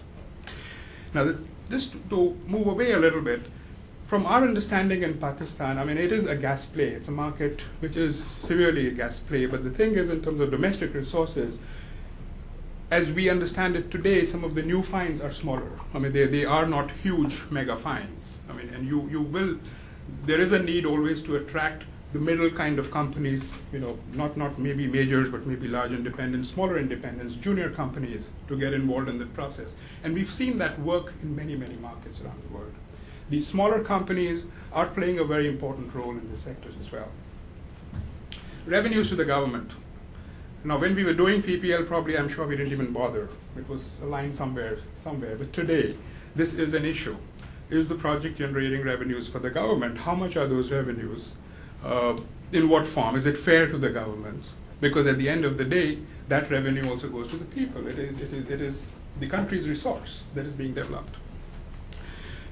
Now, just to move away a little bit, from our understanding in Pakistan, I mean, it is a gas play. It's a market which is severely a gas play. But the thing is, in terms of domestic resources, as we understand it today, some of the new finds are smaller. I mean, they are not huge mega finds. I mean, and there is a need always to attract the middle kind of companies, not maybe majors, but maybe large independents, smaller independents, junior companies to get involved in the process. And we've seen that work in many, many markets around the world. These smaller companies are playing a very important role in this sector as well. Revenues to the government. Now, when we were doing PPL, probably I'm sure we didn't even bother. It was a line somewhere. But today, this is an issue. Is the project generating revenues for the government? How much are those revenues? In what form? Is it fair to the governments? Because at the end of the day, that revenue also goes to the people. It is the country's resource that is being developed.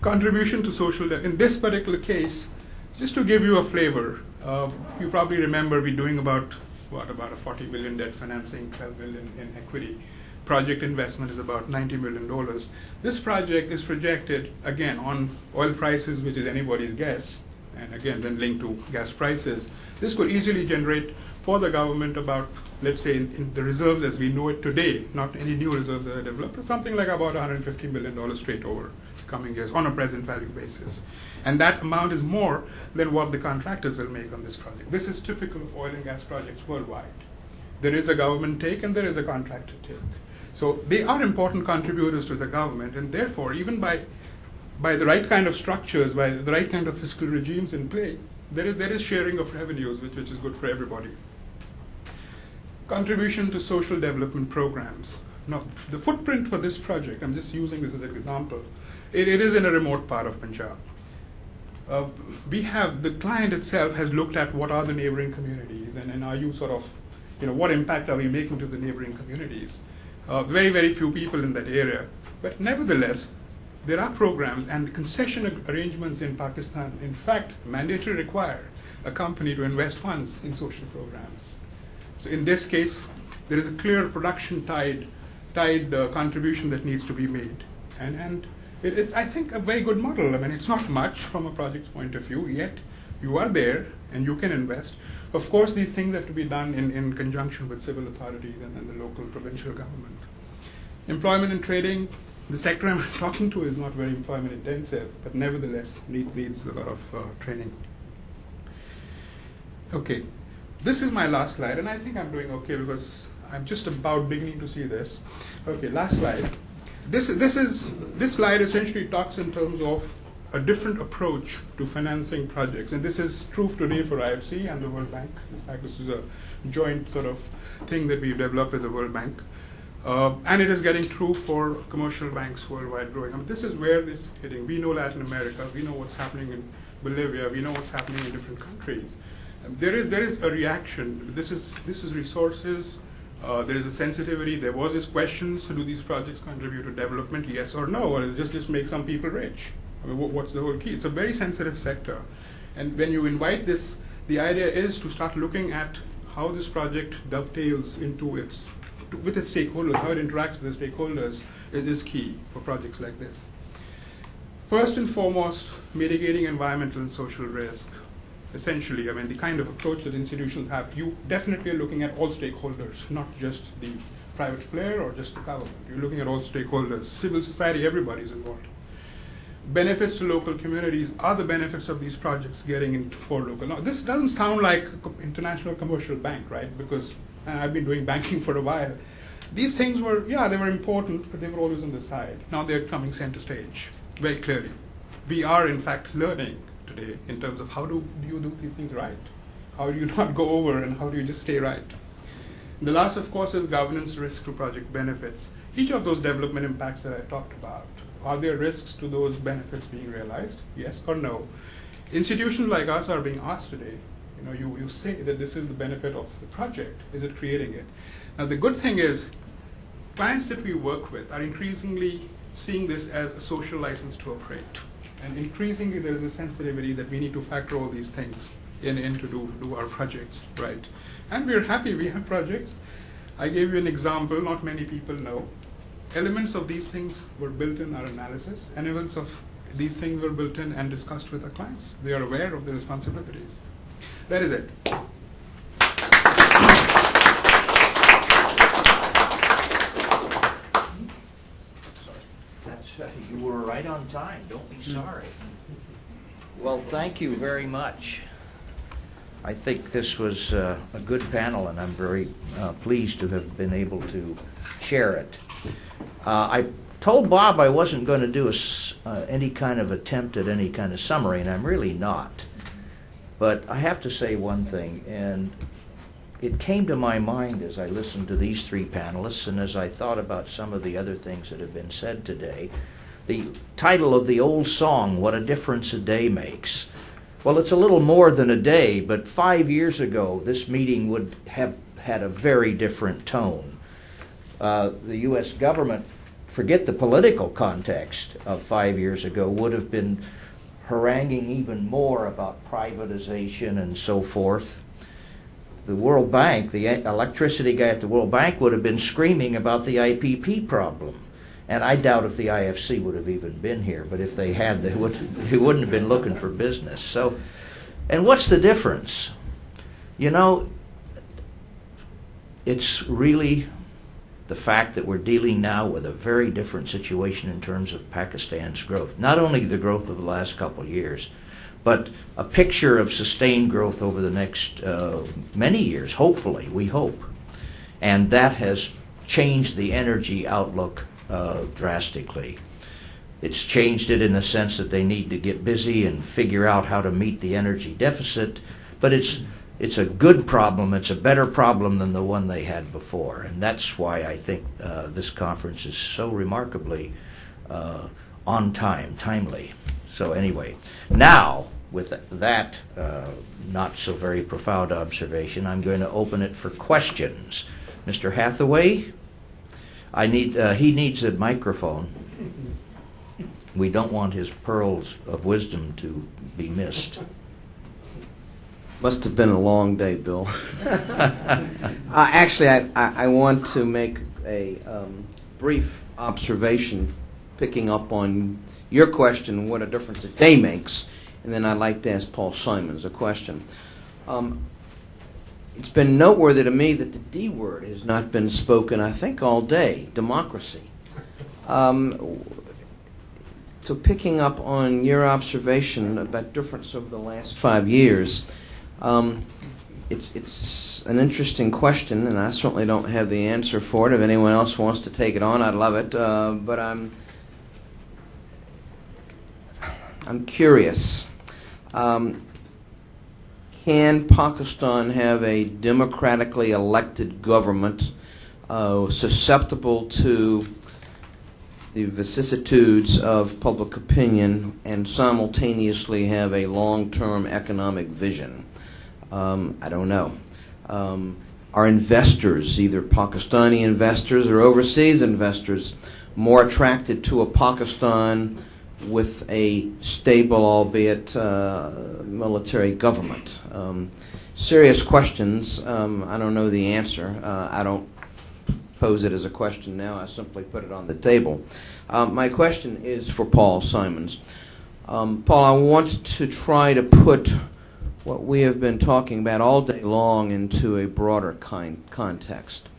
Contribution to social in this particular case, just to give you a flavor, you probably remember we're doing about a 40 billion debt financing, 12 billion in equity. Project investment is about $90 million. This project is projected, again, on oil prices, which is anybody's guess, and again, then linked to gas prices. This could easily generate for the government about, let's say, in the reserves as we know it today, not any new reserves that are developed, something like about $150 million straight over the coming years on a present value basis. And that amount is more than what the contractors will make on this project. This is typical of oil and gas projects worldwide. There is a government take and there is a contractor take. So they are important contributors to the government, and therefore, even by the right kind of structures, by the right kind of fiscal regimes in play, there is sharing of revenues, which is good for everybody. Contribution to social development programs. Now, the footprint for this project, I'm just using this as an example, it is in a remote part of Punjab. The client itself has looked at what are the neighboring communities, and are you sort of, what impact are we making to the neighboring communities? Very, very few people in that area. But nevertheless, there are programs and concession arrangements in Pakistan, in fact, mandatory require a company to invest funds in social programs. So in this case, there is a clear production tied contribution that needs to be made. And it's, I think, a very good model. I mean, it's not much from a project's point of view, yet you are there and you can invest. Of course, these things have to be done in conjunction with civil authorities and the local provincial government. Employment and trading, the sector I'm talking to is not very employment intensive, but nevertheless needs a lot of training. Okay, this is my last slide, and I think I'm doing okay because I'm just about beginning to see this. Okay, last slide. This slide essentially talks in terms of a different approach to financing projects, and this is true today for IFC and the World Bank. In fact, this is a joint sort of thing that we've developed with the World Bank, and it is getting true for commercial banks worldwide growing. I mean, this is where this is hitting. We know Latin America, we know what's happening in Bolivia, we know what's happening in different countries. There is a reaction. This is resources. There is a sensitivity. There was this question: so do these projects contribute to development? Yes or no, or is it just make some people rich? I mean, what's the whole key? It's a very sensitive sector. And when you invite this, the idea is to start looking at how this project dovetails into with its stakeholders, how it interacts with the stakeholders is key for projects like this. First and foremost, mitigating environmental and social risk. Essentially, I mean, the kind of approach that institutions have, you definitely are looking at all stakeholders, not just the private player or just the government. You're looking at all stakeholders, civil society, everybody's involved. Benefits to local communities are the benefits of these projects getting in for local. Now, this doesn't sound like an international commercial bank, right? Because I've been doing banking for a while. These things were, they were important, but they were always on the side. Now they're coming center stage, very clearly. We are, in fact, learning today in terms of how do you do these things right? How do you not go over and how do you just stay right? The last, of course, is governance risk to project benefits. each of those development impacts that I talked about, are there risks to those benefits being realized? Yes or no? Institutions like us are being asked today, you say that this is the benefit of the project. Is it creating it? Now, the good thing is, clients that we work with are increasingly seeing this as a social license to operate. And increasingly, there is a sensitivity that we need to factor all these things in to do our projects, right? And we're happy we have projects. I gave you an example, not many people know. Elements of these things were built in our analysis, and elements of these things were built in and discussed with our clients. They are aware of the responsibilities. That is it. You were right on time. Don't be sorry. Well, thank you very much. I think this was a good panel, and I'm very pleased to have been able to share it. I told Bob I wasn't going to do any kind of attempt at any kind of summary, and I'm really not. But I have to say one thing, and it came to my mind as I listened to these three panelists and as I thought about some of the other things that have been said today. The title of the old song, What a Difference a Day Makes. Well, it's a little more than a day, but 5 years ago, this meeting would have had a very different tone. The U.S. government, forget the political context of 5 years ago, would have been haranguing even more about privatization and so forth. The World Bank, the electricity guy at the World Bank would have been screaming about the IPP problem. And I doubt if the IFC would have even been here, but if they had, they wouldn't have been looking for business. So, and what's the difference? It's really the fact that we're dealing now with a very different situation in terms of Pakistan's growth. Not only the growth of the last couple of years, but a picture of sustained growth over the next many years, hopefully, we hope. And that has changed the energy outlook drastically. It's changed it in the sense that they need to get busy and figure out how to meet the energy deficit, but it's a good problem. It's a better problem than the one they had before, and that's why I think this conference is so remarkably on time, timely. So anyway, now with that not so very profound observation, I'm going to open it for questions. Mr. Hathaway, he needs a microphone. We don't want his pearls of wisdom to be missed. Must have been a long day, Bill. Actually, I want to make a brief observation picking up on your question, what a difference a day makes, and then I'd like to ask Paul Simons a question. It's been noteworthy to me that the D word has not been spoken, I think, all day, democracy. So picking up on your observation about difference over the last 5 years, it's an interesting question, and I certainly don't have the answer for it. If anyone else wants to take it on, I'd love it. But I'm curious. Can Pakistan have a democratically elected government susceptible to the vicissitudes of public opinion and simultaneously have a long-term economic vision? I don't know. Are investors, either Pakistani investors or overseas investors, more attracted to a Pakistan with a stable, albeit military government? Serious questions. I don't know the answer. I don't pose it as a question now. I simply put it on the table. My question is for Paul Simons. Paul, I want to try to put what we have been talking about all day long into a broader context.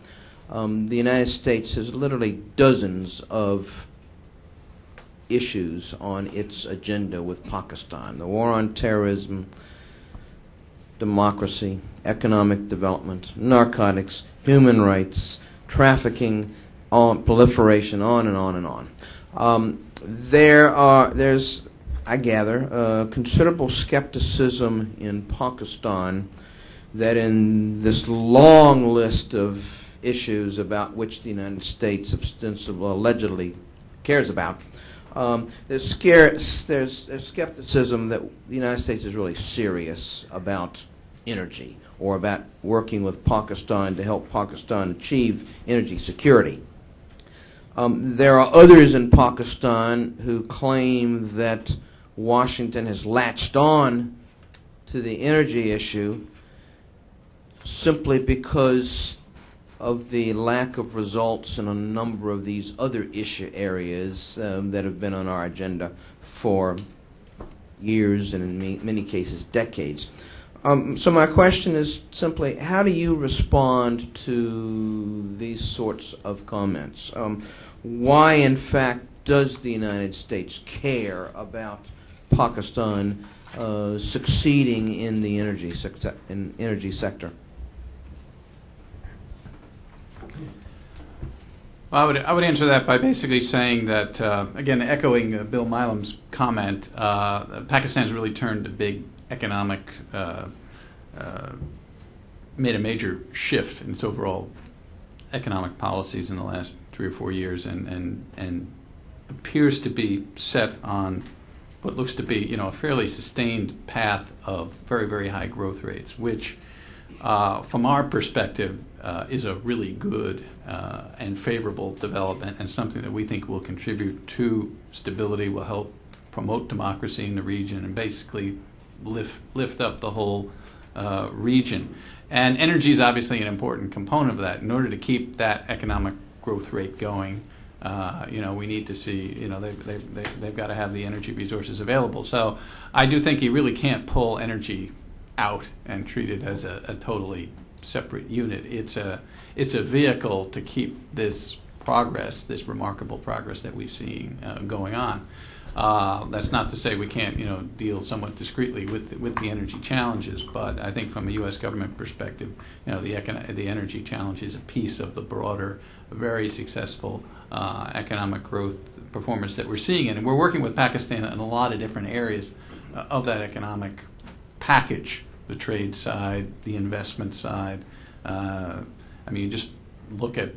The United States has literally dozens of issues on its agenda with Pakistan. The war on terrorism, democracy, economic development, narcotics, human rights, trafficking, proliferation, on and on and on. There's, I gather, considerable skepticism in Pakistan that in this long list of issues about which the United States ostensibly, allegedly cares about. There's skepticism that the United States is really serious about energy or about working with Pakistan to help Pakistan achieve energy security. There are others in Pakistan who claim that Washington has latched on to the energy issue simply because of the lack of results in a number of these other issue areas that have been on our agenda for years and in many cases decades. So my question is simply, how do you respond to these sorts of comments? Why, in fact, does the United States care about Pakistan succeeding in the energy sector? Well, I would answer that by basically saying that, again, echoing Bill Milam's comment, Pakistan's really turned a big economic, made a major shift in its overall economic policies in the last 3 or 4 years, and appears to be set on what looks to be, a fairly sustained path of very, very high growth rates, which, from our perspective, is a really good and favorable development, and something that we think will contribute to stability, will help promote democracy in the region, and basically lift up the whole region. And energy is obviously an important component of that. In order to keep that economic growth rate going, we need to see, they've got to have the energy resources available. So I do think you really can't pull energy out and treat it as a totally separate unit. It's a vehicle to keep this progress, this remarkable progress that we've seen going on. That's not to say we can't, deal somewhat discreetly with the energy challenges, but I think from a U.S. government perspective, the energy challenge is a piece of the broader, very successful economic growth performance that we're seeing, and we're working with Pakistan in a lot of different areas of that economic package: the trade side, the investment side. You just look at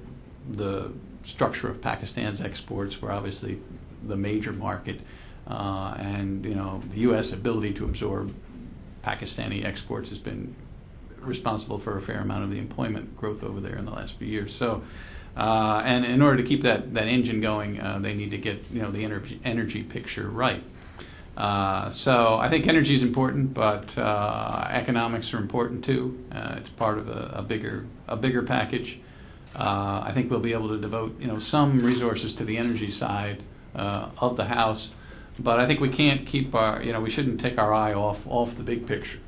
the structure of Pakistan's exports. We're obviously the major market, and the U.S. ability to absorb Pakistani exports has been responsible for a fair amount of the employment growth over there in the last few years. So, and in order to keep that engine going, they need to get the energy picture right. So I think energy is important, but economics are important too. It's part of a bigger package. I think we'll be able to devote some resources to the energy side of the house, but I think we can't keep we shouldn't take our eye off the big picture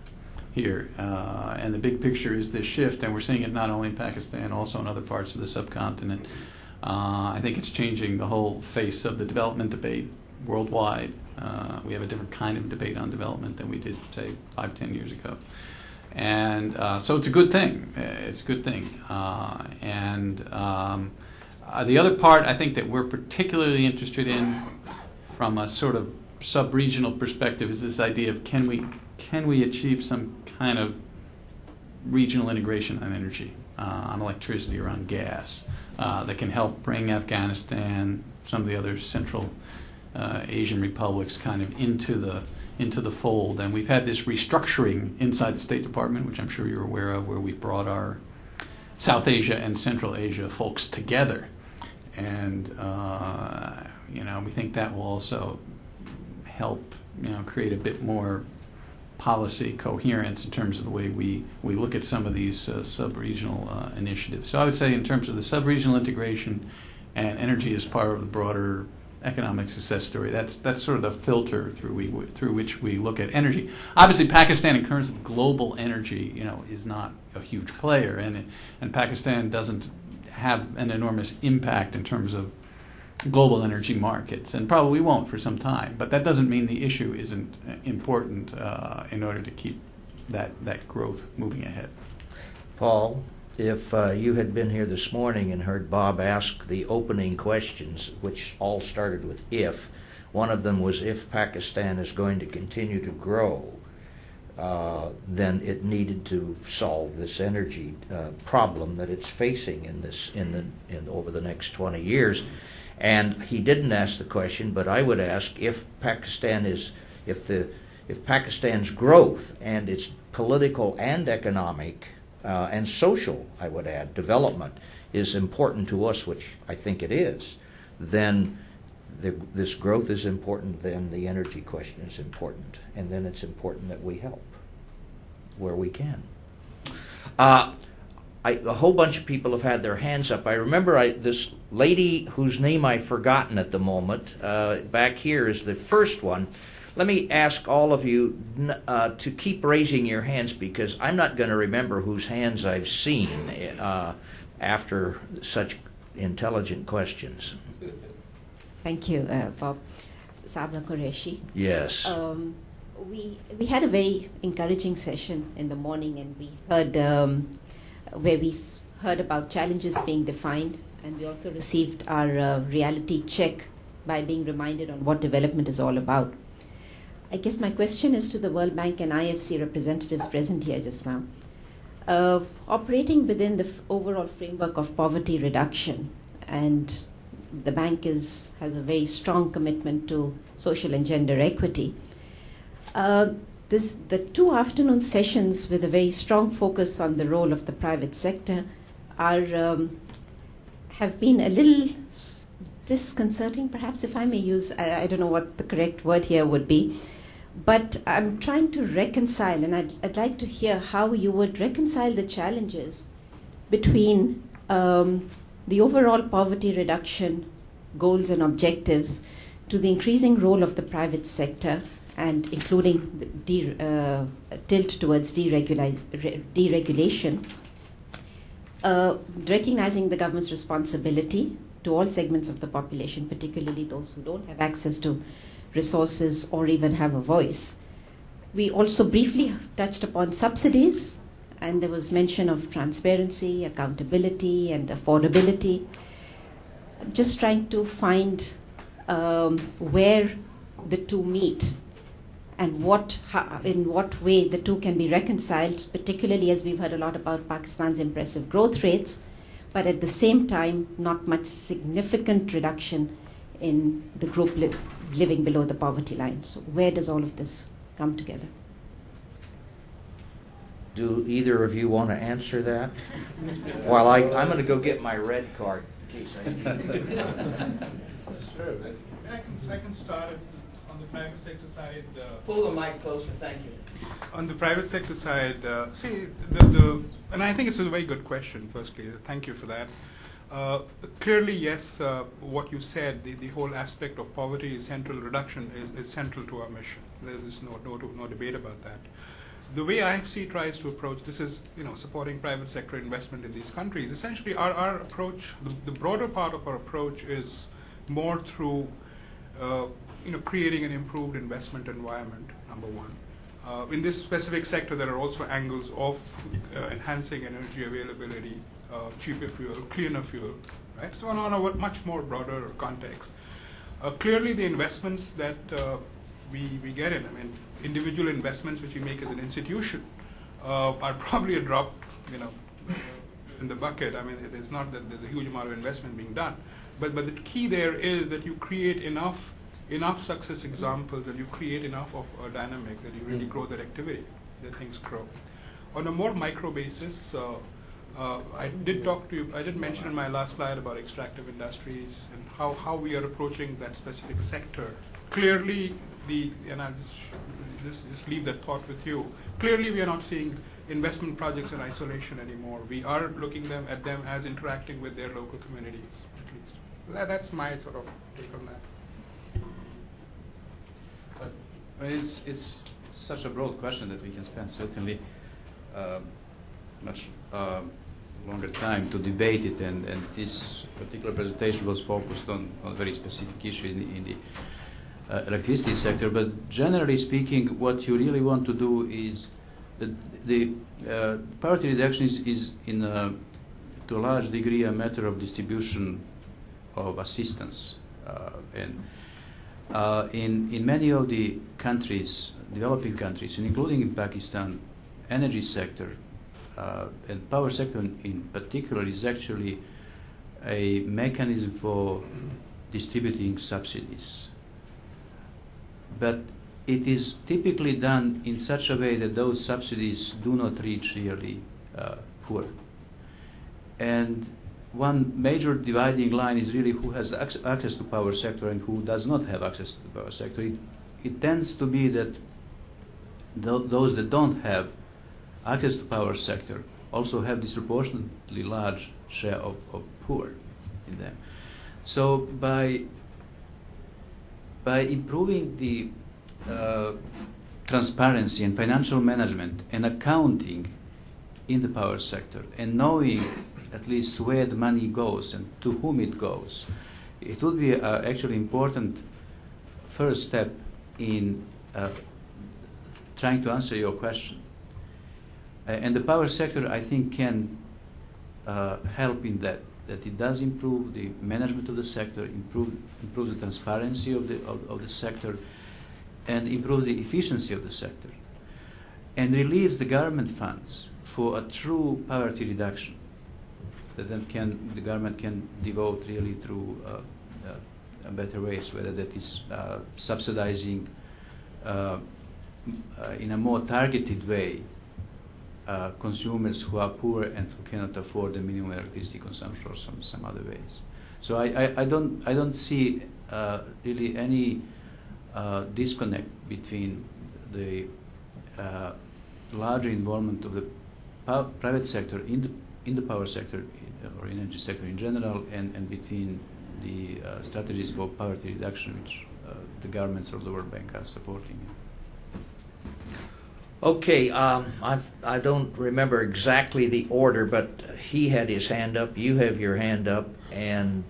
here. And the big picture is this shift, and we're seeing it not only in Pakistan, also in other parts of the subcontinent. I think it's changing the whole face of the development debate worldwide. We have a different kind of debate on development than we did, say, 5-10 years ago. And so it's a good thing. It's a good thing. The other part I think that we're particularly interested in from a sort of sub-regional perspective is this idea of can we achieve some kind of regional integration on energy, on electricity or on gas, that can help bring Afghanistan, some of the other Central Asian republics kind of into the fold. And we've had this restructuring inside the State Department, which I'm sure you're aware of, where we've brought our South Asia and Central Asia folks together. And we think that will also help create a bit more policy coherence in terms of the way we look at some of these sub-regional initiatives. So I would say in terms of the sub-regional integration and energy as part of the broader economic success story, that's sort of the filter through which we look at energy. Obviously, Pakistan, in terms of global energy, is not a huge player, and Pakistan doesn't have an enormous impact in terms of global energy markets, and probably won't for some time. But that doesn't mean the issue isn't important in order to keep that growth moving ahead. Paul, if you had been here this morning and heard Bob ask the opening questions, which all started with if, one of them was if Pakistan is going to continue to grow, then it needed to solve this energy problem that it's facing over the next 20 years. And he didn't ask the question, but I would ask if Pakistan's growth and its political and economic and social, I would add, development is important to us, which I think it is, then this growth is important, then the energy question is important, and then it's important that we help where we can. A whole bunch of people have had their hands up. I remember this lady whose name I've forgotten at the moment, back here is the first one. Let me ask all of you to keep raising your hands, because I'm not going to remember whose hands I've seen after such intelligent questions. Thank you, Bob. Sabna Qureshi. Yes. We had a very encouraging session in the morning, and we heard where we heard about challenges being defined, and we also received our reality check by being reminded on what development is all about. I guess my question is to the World Bank and IFC representatives present here just now. Operating within the overall framework of poverty reduction, and the bank has a very strong commitment to social and gender equity. The 2 afternoon sessions with a very strong focus on the role of the private sector have been a little disconcerting, perhaps, if I may use, I don't know what the correct word here would be, but I'm trying to reconcile, and I'd like to hear how you would reconcile the challenges between the overall poverty reduction goals and objectives to the increasing role of the private sector, and including the tilt towards deregulation, recognizing the government's responsibility to all segments of the population, particularly those who don't have access to resources or even have a voice. We also briefly touched upon subsidies, and there was mention of transparency, accountability, and affordability. Just trying to find where the two meet and in what way the two can be reconciled, particularly as we've heard a lot about Pakistan's impressive growth rates, but at the same time, not much significant reduction in the group living below the poverty line. So where does all of this come together? Do either of you want to answer that? While I'm going to go get my red card. Sure. I can start on the private sector side. Pull the mic closer, thank you. On the private sector side, and I think it's a very good question, firstly. Thank you for that. Clearly, yes, what you said, the whole aspect of poverty central reduction is central to our mission. There is no debate about that. The way IFC tries to approach this is, supporting private sector investment in these countries. Essentially, our approach, the broader part of our approach is more through, creating an improved investment environment, number one. In this specific sector, there are also angles of enhancing energy availability, cheaper fuel, cleaner fuel, right? So on a much more broader context. Clearly, the investments that we get in, individual investments which we make as an institution are probably a drop, in the bucket. It's not that there's a huge amount of investment being done, but the key there is that you create enough success examples, and you create enough of a dynamic that you really grow that activity, that things grow. On a more micro basis, I did mention in my last slide about extractive industries and how we are approaching that specific sector. Clearly, and I'll just leave that thought with you. Clearly, we are not seeing investment projects in isolation anymore. We are looking at them as interacting with their local communities, at least. That's my sort of take on that. It's such a broad question that we can spend certainly much longer time to debate it, and this particular presentation was focused on a very specific issue in the electricity sector. But generally speaking, what you really want to do is the poverty reduction is to a large degree a matter of distribution of assistance, and in many of the countries, developing countries, and including in Pakistan, energy sector and power sector in particular is actually a mechanism for distributing subsidies. But it is typically done in such a way that those subsidies do not reach really poor. And one major dividing line is really who has access to power sector and who does not have access to the power sector. It tends to be that those that don't have access to power sector also have disproportionately large share of poor in them. So by improving the transparency and financial management and accounting in the power sector and knowing at least where the money goes and to whom it goes, it would be actually important first step in trying to answer your question. And the power sector, I think, can help in that it does improve the management of the sector, improve the transparency of the sector, and improves the efficiency of the sector, and relieves the government funds for a true poverty reduction that then the government can devote really through better ways, whether that is subsidizing in a more targeted way consumers who are poor and who cannot afford the minimum electricity consumption or some other ways. So I don't see really any disconnect between the larger involvement of the private sector in the power sector or energy sector in general, and between the strategies for poverty reduction which the governments or the World Bank are supporting. Okay, I don't remember exactly the order, but he had his hand up, you have your hand up, and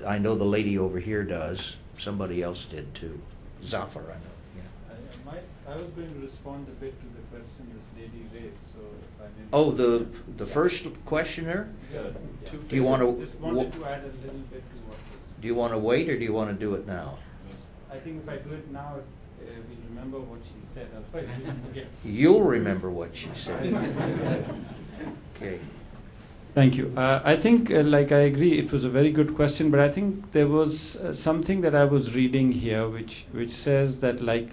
I know the lady over here does. Somebody else did too. Zafar, I know. Yeah. I was going to respond a bit to the question this lady raised. So if I may. Oh, the first questioner? Yeah. Do you want to? Just wanted to add a little bit to what was. Do you want to wait, or do you want to do it now? I think if I do it now, we'll remember what she said. Otherwise, we'll forget. You'll remember what she said. Okay. Thank you. I think, like, I agree, it was a very good question, but I think there was something that I was reading here which says that, like,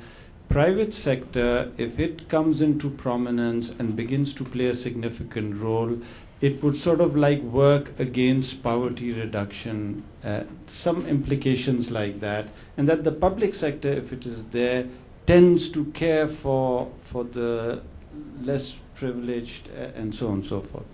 private sector, if it comes into prominence and begins to play a significant role, it would sort of like work against poverty reduction, some implications like that, and that the public sector, if it is there, tends to care for the less privileged and so on and so forth.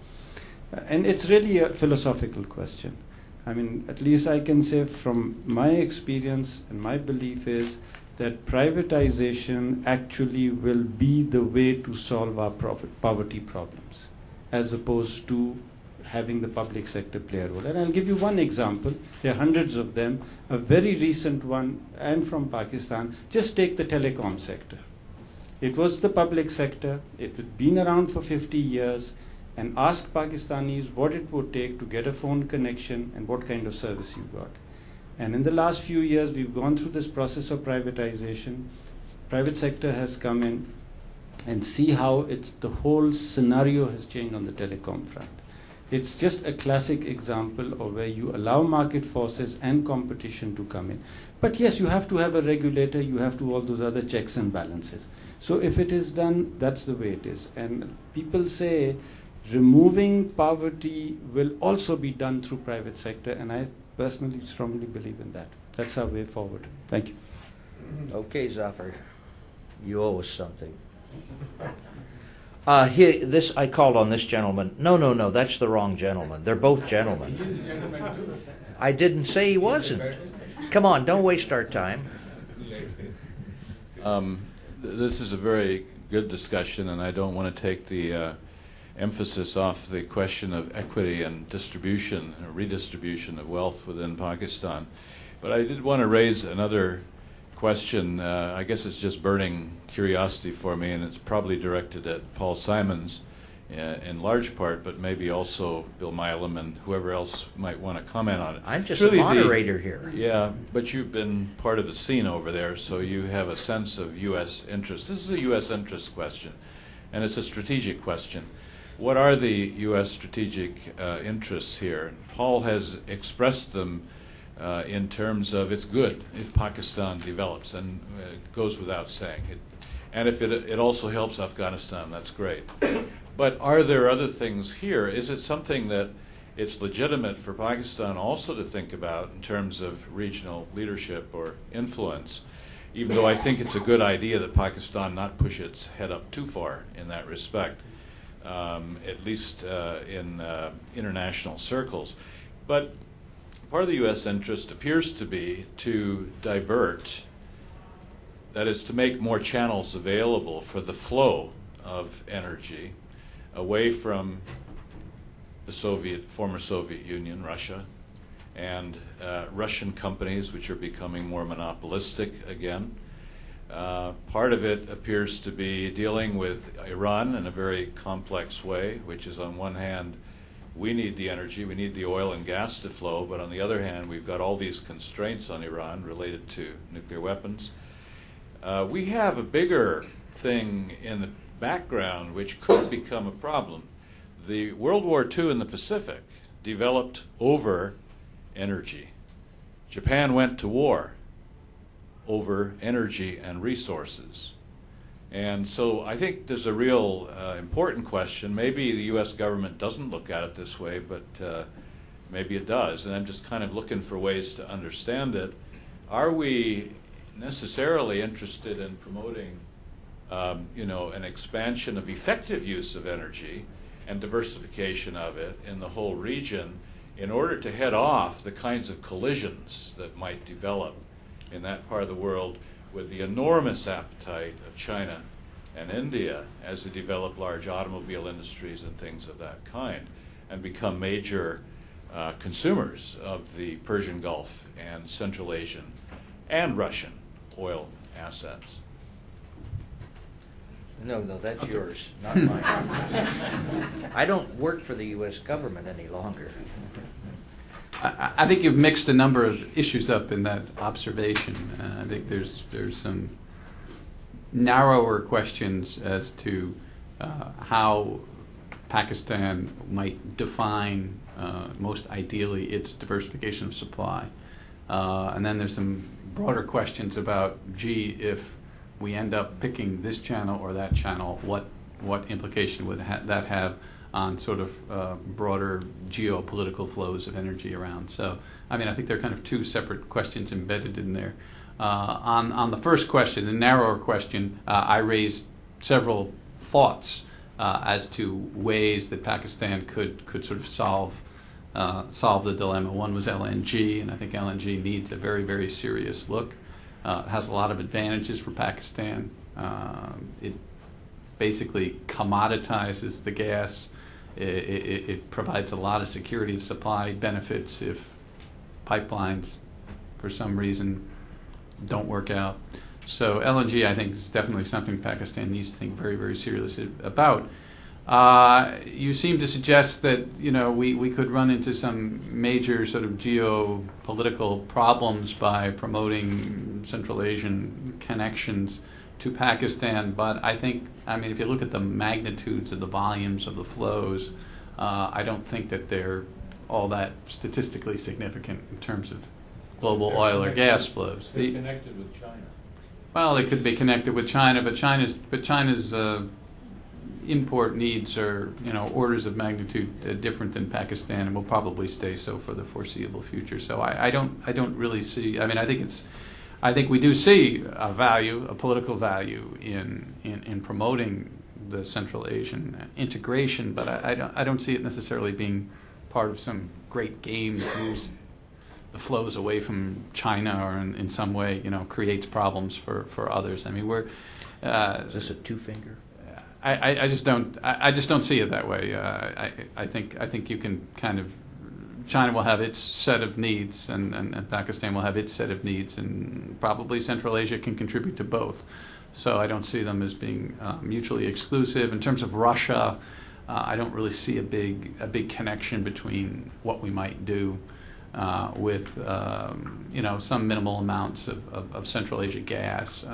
And it's really a philosophical question. I mean, at least I can say from my experience and my belief is that privatization actually will be the way to solve our poverty problems, as opposed to having the public sector play a role. And I'll give you one example. There are hundreds of them. A very recent one, and from Pakistan. Just take the telecom sector. It was the public sector. It had been around for 50 years. And asked Pakistanis what it would take to get a phone connection and what kind of service you got. And in the last few years, we've gone through this process of privatization. Private sector has come in, and see how the whole scenario has changed on the telecom front. It's just a classic example of where you allow market forces and competition to come in. But yes, you have to have a regulator, you have to all those other checks and balances. So if it is done, that's the way it is. And people say, removing poverty will also be done through private sector, and I personally strongly believe in that. That's our way forward. Thank you. Okay, Zafar, you owe us something. Here, I called on this gentleman. No, that's the wrong gentleman. They're both gentlemen. I didn't say he wasn't. Come on, don't waste our time. This is a very good discussion, and I don't want to take the emphasis off the question of equity and distribution and redistribution of wealth within Pakistan. But I did want to raise another question. I guess it's just burning curiosity for me, and it's probably directed at Paul Simons in large part, but maybe also Bill Milam and whoever else might want to comment on it. I'm just It's really a moderator here. Yeah, but you've been part of the scene over there, so you have a sense of U.S. interest. This is a U.S. interest question, and it's a strategic question. What are the U.S. strategic interests here? Paul has expressed them in terms of it's good if Pakistan develops, and it goes without saying. And if it also helps Afghanistan, that's great. But are there other things here? Is it something that it's legitimate for Pakistan also to think about in terms of regional leadership or influence, even though I think it's a good idea that Pakistan not push its head up too far in that respect, at least in international circles. But part of the U.S. interest appears to be to divert, that is, to make more channels available for the flow of energy away from the former Soviet Union, Russia, and Russian companies which are becoming more monopolistic again. Part of it appears to be dealing with Iran in a very complex way, which is on one hand, we need the energy, we need the oil and gas to flow, but on the other hand, we've got all these constraints on Iran related to nuclear weapons. We have a bigger thing in the background which could become a problem. The World War II in the Pacific developed over energy. Japan went to war over energy and resources. And so I think there's a real important question. Maybe the U.S. government doesn't look at it this way, but maybe it does. And I'm just kind of looking for ways to understand it. Are we necessarily interested in promoting an expansion of effective use of energy and diversification of it in the whole region in order to head off the kinds of collisions that might develop in that part of the world with the enormous appetite of China and India as they develop large automobile industries and things of that kind and become major consumers of the Persian Gulf and Central Asian and Russian oil assets? No, that's yours, not mine. I don't work for the U.S. government any longer. I think you've mixed a number of issues up in that observation. I think there's some narrower questions as to how Pakistan might define most ideally its diversification of supply. And then there's some broader questions about, if we end up picking this channel or that channel, what implication would that have on sort of broader geopolitical flows of energy around? So, I mean, I think there are kind of two separate questions embedded in there. On the first question, the narrower question, I raised several thoughts as to ways that Pakistan could sort of solve the dilemma. One was LNG, and I think LNG needs a very, very serious look. It has a lot of advantages for Pakistan. It basically commoditizes the gas. It provides a lot of security of supply benefits if pipelines, for some reason, don't work out. So LNG, I think, is definitely something Pakistan needs to think very, very seriously about. You seem to suggest that we could run into some major sort of geopolitical problems by promoting Central Asian connections to Pakistan, but I think, if you look at the magnitudes of the volumes of the flows, I don't think that they're all that statistically significant in terms of global oil or gas flows. They're connected with China. Well, they could be connected with China, but China's import needs are, orders of magnitude different than Pakistan, and will probably stay so for the foreseeable future. So I don't really see. I think we do see a political value in promoting the Central Asian integration, but I don't see it necessarily being part of some great game that moves the flows away from China or in some way, creates problems for others. We're Is this a two-finger? I just don't see it that way. I think you can kind of, China will have its set of needs, and Pakistan will have its set of needs, and probably Central Asia can contribute to both. So I don't see them as being mutually exclusive. In terms of Russia, I don't really see a big connection between what we might do with some minimal amounts of Central Asia gas,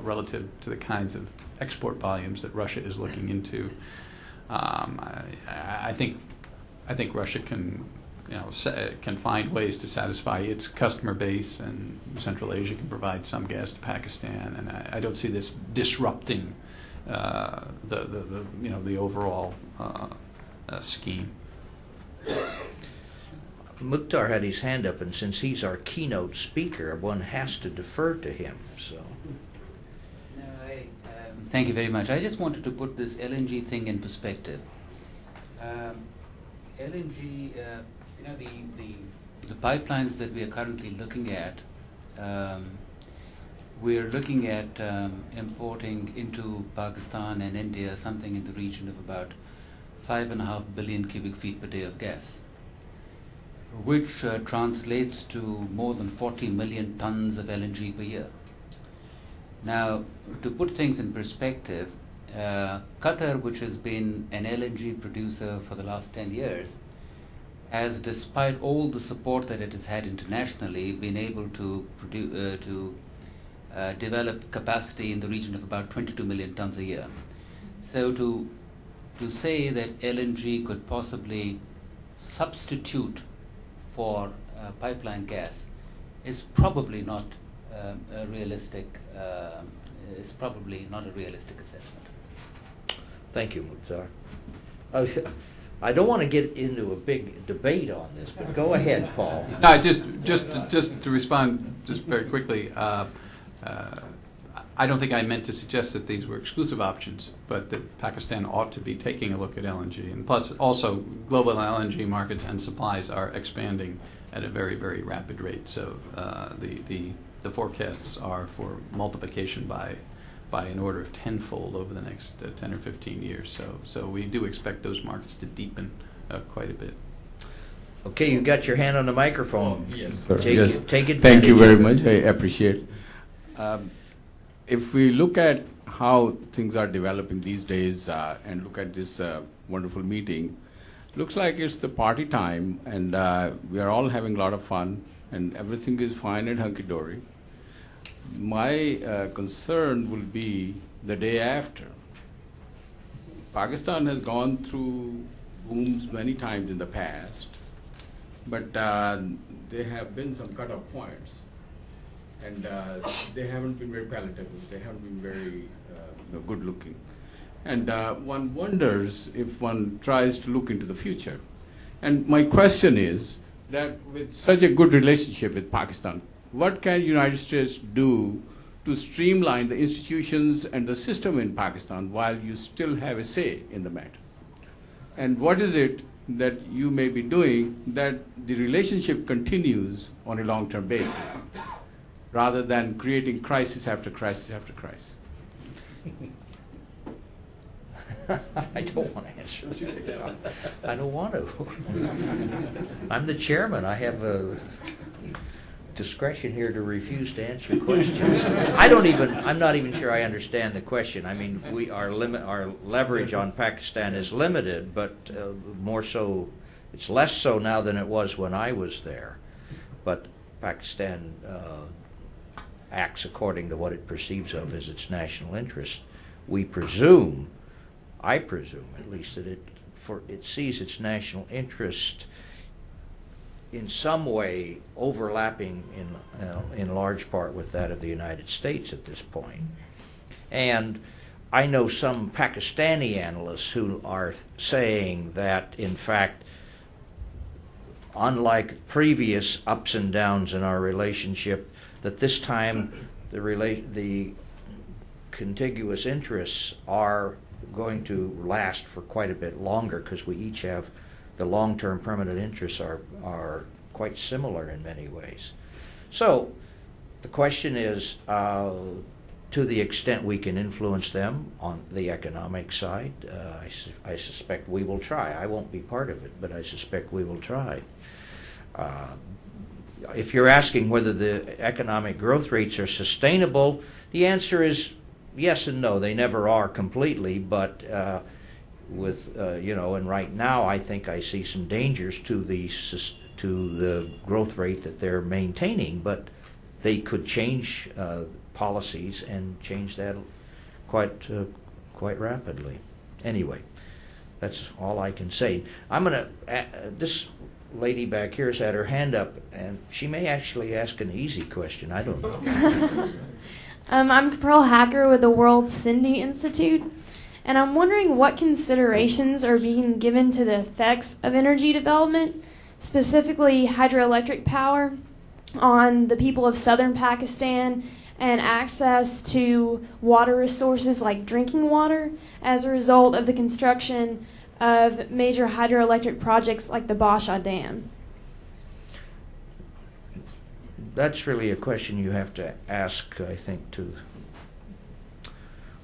relative to the kinds of export volumes that Russia is looking into. I think Russia can find ways to satisfy its customer base, and Central Asia can provide some gas to Pakistan, and I don't see this disrupting the overall scheme. Mukhtar had his hand up, and since he's our keynote speaker, one has to defer to him. So, thank you very much. I just wanted to put this LNG thing in perspective. LNG, the pipelines that we are currently looking at, we're looking at importing into Pakistan and India something in the region of about 5.5 billion cubic feet per day of gas, which translates to more than 40 million tons of LNG per year. Now, to put things in perspective, Qatar, which has been an LNG producer for the last 10 years, has, despite all the support that it has had internationally, been able to develop capacity in the region of about 22 million tons a year. So to say that LNG could possibly substitute for pipeline gas is probably not a realistic. Is probably not a realistic assessment. thank you, Mukhtar. I don't want to get into a big debate on this, but go ahead, Paul. No, just to respond just very quickly. I don't think I meant to suggest that these were exclusive options, but that Pakistan ought to be taking a look at LNG. And plus, also, global LNG markets and supplies are expanding at a very, very rapid rate. So the forecasts are for multiplication by an order of tenfold over the next 10 or 15 years. So we do expect those markets to deepen quite a bit. Okay, you got your hand on the microphone. Yes. Take advantage. Thank you very of it. much. I appreciate. If we look at how things are developing these days and look at this wonderful meeting, looks like it's the party time, and we are all having a lot of fun, and everything is fine and hunky-dory. My concern will be the day after. Pakistan has gone through booms many times in the past, but there have been some cut-off points, and they haven't been very palatable. They haven't been very good-looking. And one wonders if one tries to look into the future. And my question is that with such a good relationship with Pakistan, what can the United States do to streamline the institutions and the system in Pakistan while you still have a say in the matter? And what is it that you may be doing that the relationship continues on a long-term basis, rather than creating crisis after crisis after crisis? I don't want to answer that. I don't want to. I'm the chairman. I have a discretion here to refuse to answer questions. I'm not even sure I understand the question. I mean, our leverage on Pakistan is limited, but more so, it's less so now than it was when I was there. But Pakistan acts according to what it perceives of as its national interest. I presume at least, that it sees its national interest in some way overlapping in large part with that of the United States at this point. And I know some Pakistani analysts who are saying that, in fact, unlike previous ups and downs in our relationship, that this time the contiguous interests are going to last for quite a bit longer, because we each have the long-term permanent interests are quite similar in many ways. So the question is, to the extent we can influence them on the economic side, I suspect we will try. I won't be part of it, but I suspect we will try. If you're asking whether the economic growth rates are sustainable, the answer is yes and no. They never are completely, but and right now I think I see some dangers to the growth rate that they're maintaining, but they could change policies and change that quite rapidly. Anyway, that's all I can say. I'm going to, this lady back here has had her hand up, and she may actually ask an easy question. I don't know. I'm Pearl Hacker with the World Cindy Institute, and I'm wondering what considerations are being given to the effects of energy development, specifically hydroelectric power, on the people of southern Pakistan and access to water resources like drinking water as a result of the construction of major hydroelectric projects like the Basha Dam. That's really a question you have to ask, I think, to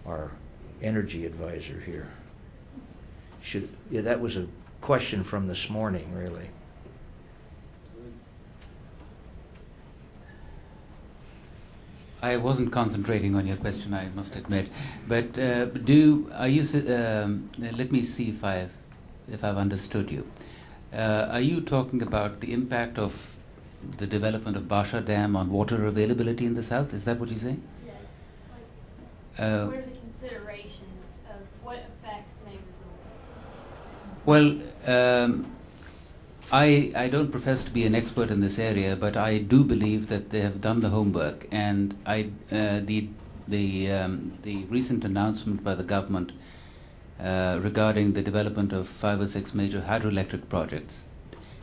our energy advisor here. That was a question from this morning, really. I wasn't concentrating on your question, I must admit. But let me see if I've understood you. Are you talking about the impact of the development of Basha Dam on water availability in the south? Is that what you're saying? Yes. What are the considerations of what effects may result? Well, I don't profess to be an expert in this area, but I do believe that they have done the homework, and the recent announcement by the government regarding the development of 5 or 6 major hydroelectric projects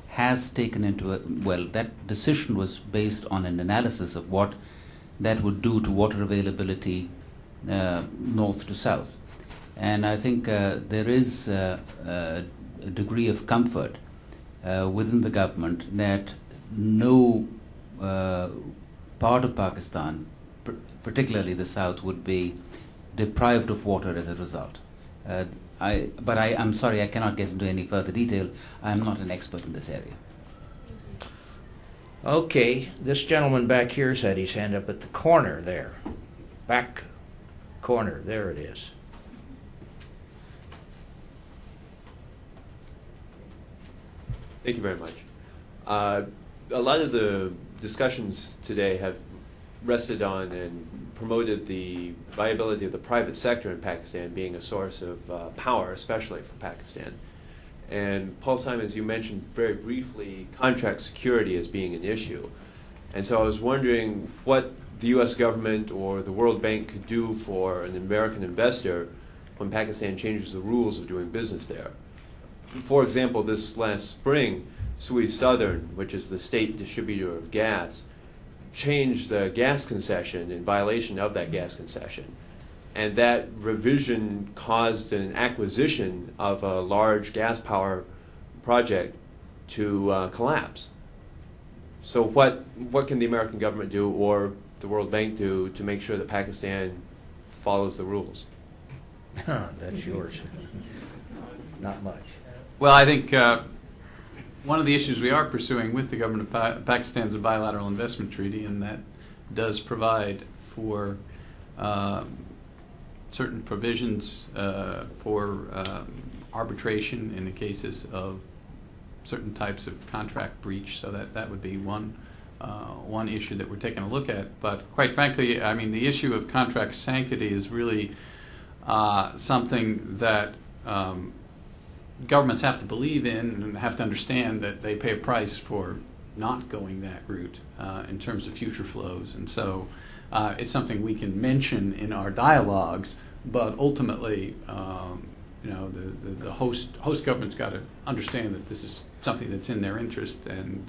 has taken that decision was based on an analysis of what that would do to water availability north to south. And I think there is a degree of comfort within the government that no part of Pakistan, particularly the south, would be deprived of water as a result. I'm sorry, I cannot get into any further detail. I'm not an expert in this area. Okay, this gentleman back here's had his hand up at the corner there. Back corner, there it is. Thank you very much. A lot of the discussions today have rested on and promoted the viability of the private sector in Pakistan being a source of power, especially for Pakistan. And Paul Simons, you mentioned very briefly contract security as being an issue. And so I was wondering what the U.S. government or the World Bank could do for an American investor when Pakistan changes the rules of doing business there. For example, this last spring, Suez Southern, which is the state distributor of gas, changed the gas concession in violation of that gas concession. And that revision caused an acquisition of a large gas power project to collapse. So what can the American government do or the World Bank do to make sure that Pakistan follows the rules? That's yours. Not much. Well, I think one of the issues we are pursuing with the government of Pakistan is a bilateral investment treaty, and that does provide for certain provisions for arbitration in the cases of certain types of contract breach. So that would be one issue that we're taking a look at. But quite frankly, I mean, the issue of contract sanctity is really something that governments have to believe in and have to understand that they pay a price for not going that route in terms of future flows. And so it's something we can mention in our dialogues, but ultimately, the host government's got to understand that this is something that's in their interest, and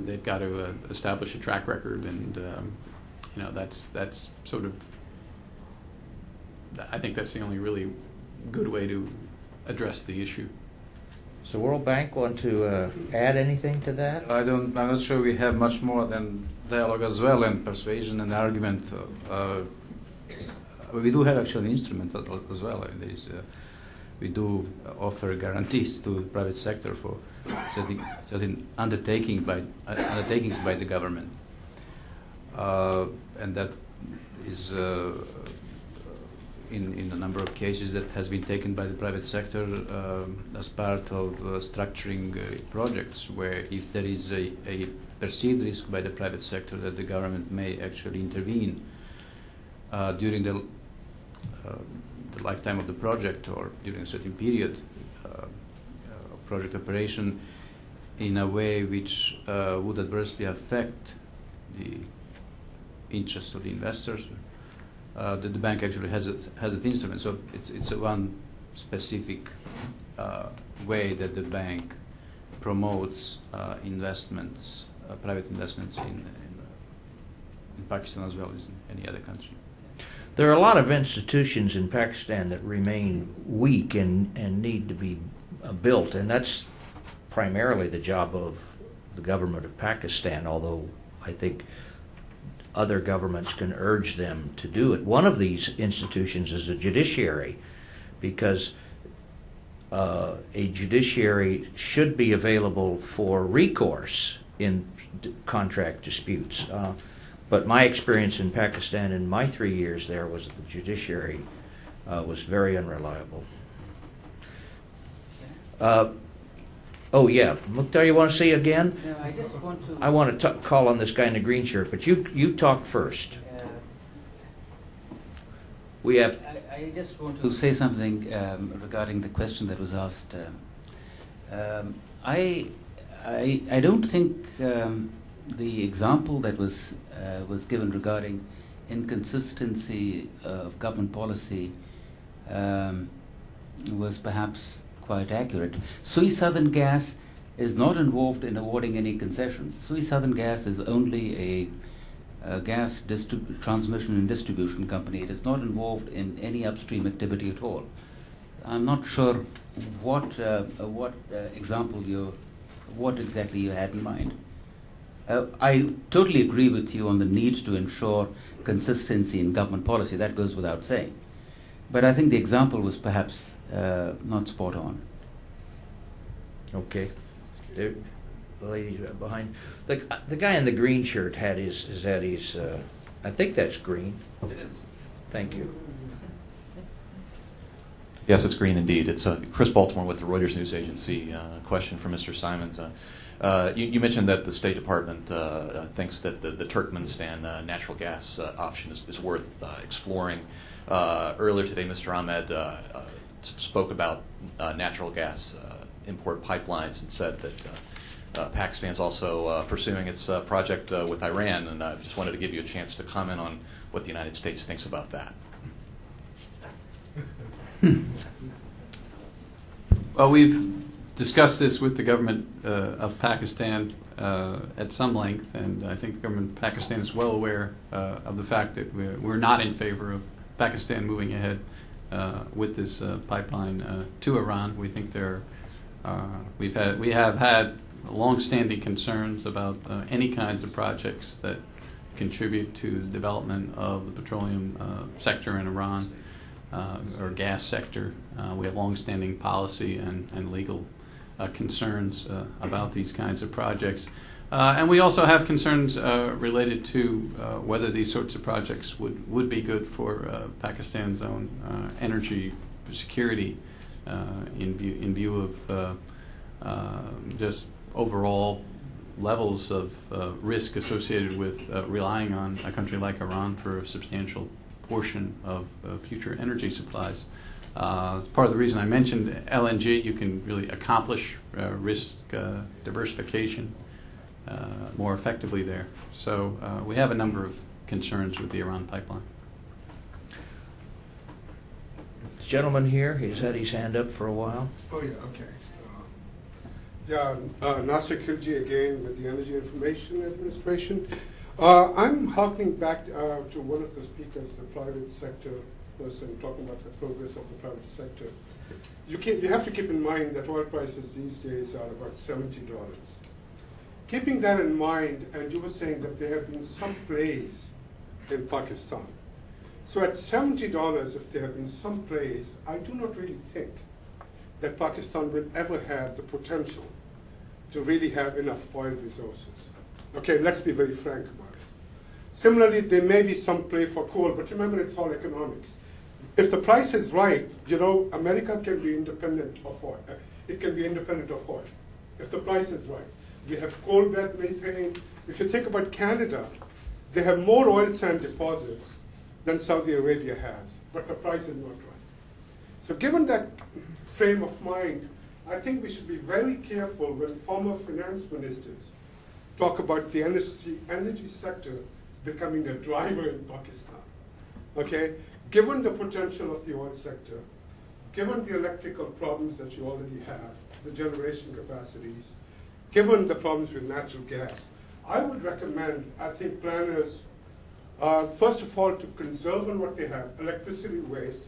they've got to establish a track record, and that's sort of, I think that's the only really good way to address the issue. So World Bank want to add anything to that? I'm not sure we have much more than dialogue as well, and persuasion and argument. We do have actually an instrument as well. We do offer guarantees to the private sector for certain undertakings by the government, and that is in a number of cases that has been taken by the private sector as part of structuring projects, where if there is a perceived risk by the private sector that the government may actually intervene during the lifetime of the project or during a certain period of project operation in a way which would adversely affect the interests of the investors, that the bank actually has an instrument. So it's a one specific way that the bank promotes investments, private investments in Pakistan as well as in any other country. There are a lot of institutions in Pakistan that remain weak and need to be built, and that's primarily the job of the government of Pakistan, although I think other governments can urge them to do it. One of these institutions is the judiciary, because a judiciary should be available for recourse in contract disputes. But my experience in Pakistan in my 3 years there was that the judiciary was very unreliable. Oh yeah, Mukhtar, you want to say again? No, I just want to. I want to call on this guy in the green shirt, but you talk first. We have. I just want to say something regarding the question that was asked. I don't think the example that was given regarding inconsistency of government policy was perhaps quite accurate. Sui Southern Gas is not involved in awarding any concessions. Sui Southern Gas is only a gas transmission and distribution company. It is not involved in any upstream activity at all. I'm not sure what exactly you had in mind. I totally agree with you on the need to ensure consistency in government policy. That goes without saying. But I think the example was perhaps not spot on. Okay. The lady behind. The guy in the green shirt had his I think that's green. It is. Thank you. Yes, it's green indeed. It's Chris Baltimore with the Reuters News Agency. Question for Mr. Simons. You mentioned that the State Department thinks that the Turkmenistan natural gas option is worth exploring. Earlier today, Mr. Ahmed spoke about natural gas import pipelines and said that Pakistan's also pursuing its project with Iran, and I just wanted to give you a chance to comment on what the United States thinks about that. Well, we've discussed this with the government of Pakistan at some length, and I think the government of Pakistan is well aware of the fact that we're not in favor of Pakistan moving ahead with this pipeline to Iran. We think we have had long-standing concerns about any kinds of projects that contribute to the development of the petroleum sector in Iran or gas sector. We have long-standing policy and legal concerns about these kinds of projects. And we also have concerns related to whether these sorts of projects would be good for Pakistan's own energy security in view of just overall levels of risk associated with relying on a country like Iran for a substantial portion of future energy supplies. As part of the reason I mentioned LNG, you can really accomplish risk diversification more effectively there. So we have a number of concerns with the Iran pipeline. The gentleman here, he's had his hand up for a while. Oh, yeah, okay. Nasser Khilji again with the Energy Information Administration. I'm harkening back to one of the speakers, the private sector person, talking about the progress of the private sector. You have to keep in mind that oil prices these days are about $70. Keeping that in mind, and you were saying that there have been some plays in Pakistan. So at $70, if there have been some plays, I do not really think that Pakistan will ever have the potential to really have enough oil resources. Okay, let's be very frank about it. Similarly, there may be some play for coal, but remember it's all economics. If the price is right, you know, America can be independent of oil. It can be independent of oil if the price is right. We have coal bed methane. If you think about Canada, they have more oil sand deposits than Saudi Arabia has, but the price is not right. So given that frame of mind, I think we should be very careful when former finance ministers talk about the energy sector becoming a driver in Pakistan. Okay? Given the potential of the oil sector, given the electrical problems that you already have, the generation capacities, given the problems with natural gas, I would recommend, I think, planners, first of all, to conserve on what they have, electricity waste,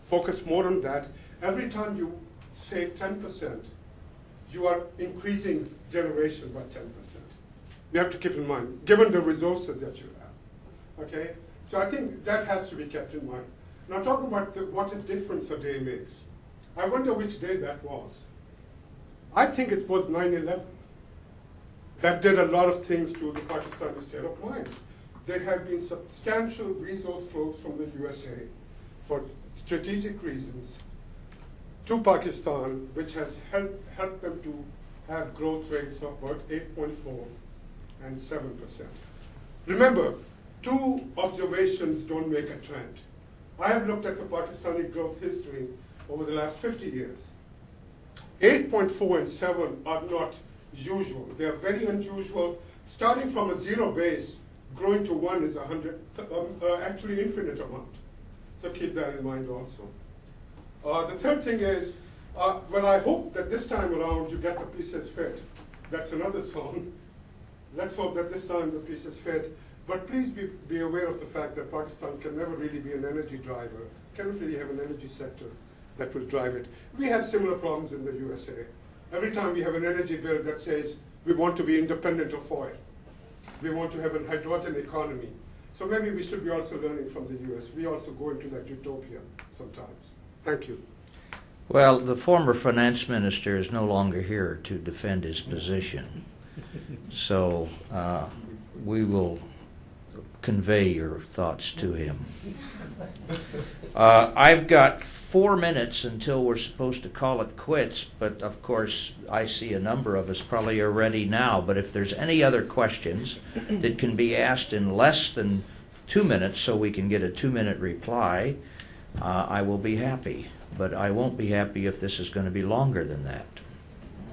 focus more on that. Every time you save 10%, you are increasing generation by 10%. You have to keep in mind, given the resources that you have. Okay? So I think that has to be kept in mind. Now talking about what a difference a day makes. I wonder which day that was. I think it was 9/11. That did a lot of things to the Pakistani state of mind. There have been substantial resource flows from the USA for strategic reasons to Pakistan, which has helped them to have growth rates of about 8.4 and 7%. Remember, two observations don't make a trend. I have looked at the Pakistani growth history over the last 50 years. 8.4 and 7 are not usual. They are very unusual. Starting from a zero base, growing to 1 is actually infinite amount. So keep that in mind also. The third thing is, well, I hope that this time around you get the pieces fit. That's another song. Let's hope that this time the pieces fit. But please be aware of the fact that Pakistan can never really be an energy driver, cannot really have an energy sector that will drive it. We have similar problems in the USA. Every time we have an energy bill that says we want to be independent of oil, we want to have a hydrogen economy. So maybe we should be also learning from the US. We also go into that utopia sometimes. Thank you. Well, the former finance minister is no longer here to defend his position. So we will convey your thoughts to him. I've got 4 minutes until we're supposed to call it quits, but of course I see a number of us probably are ready now. But if there's any other questions that can be asked in less than 2 minutes so we can get a 2-minute reply, I will be happy. But I won't be happy if this is going to be longer than that.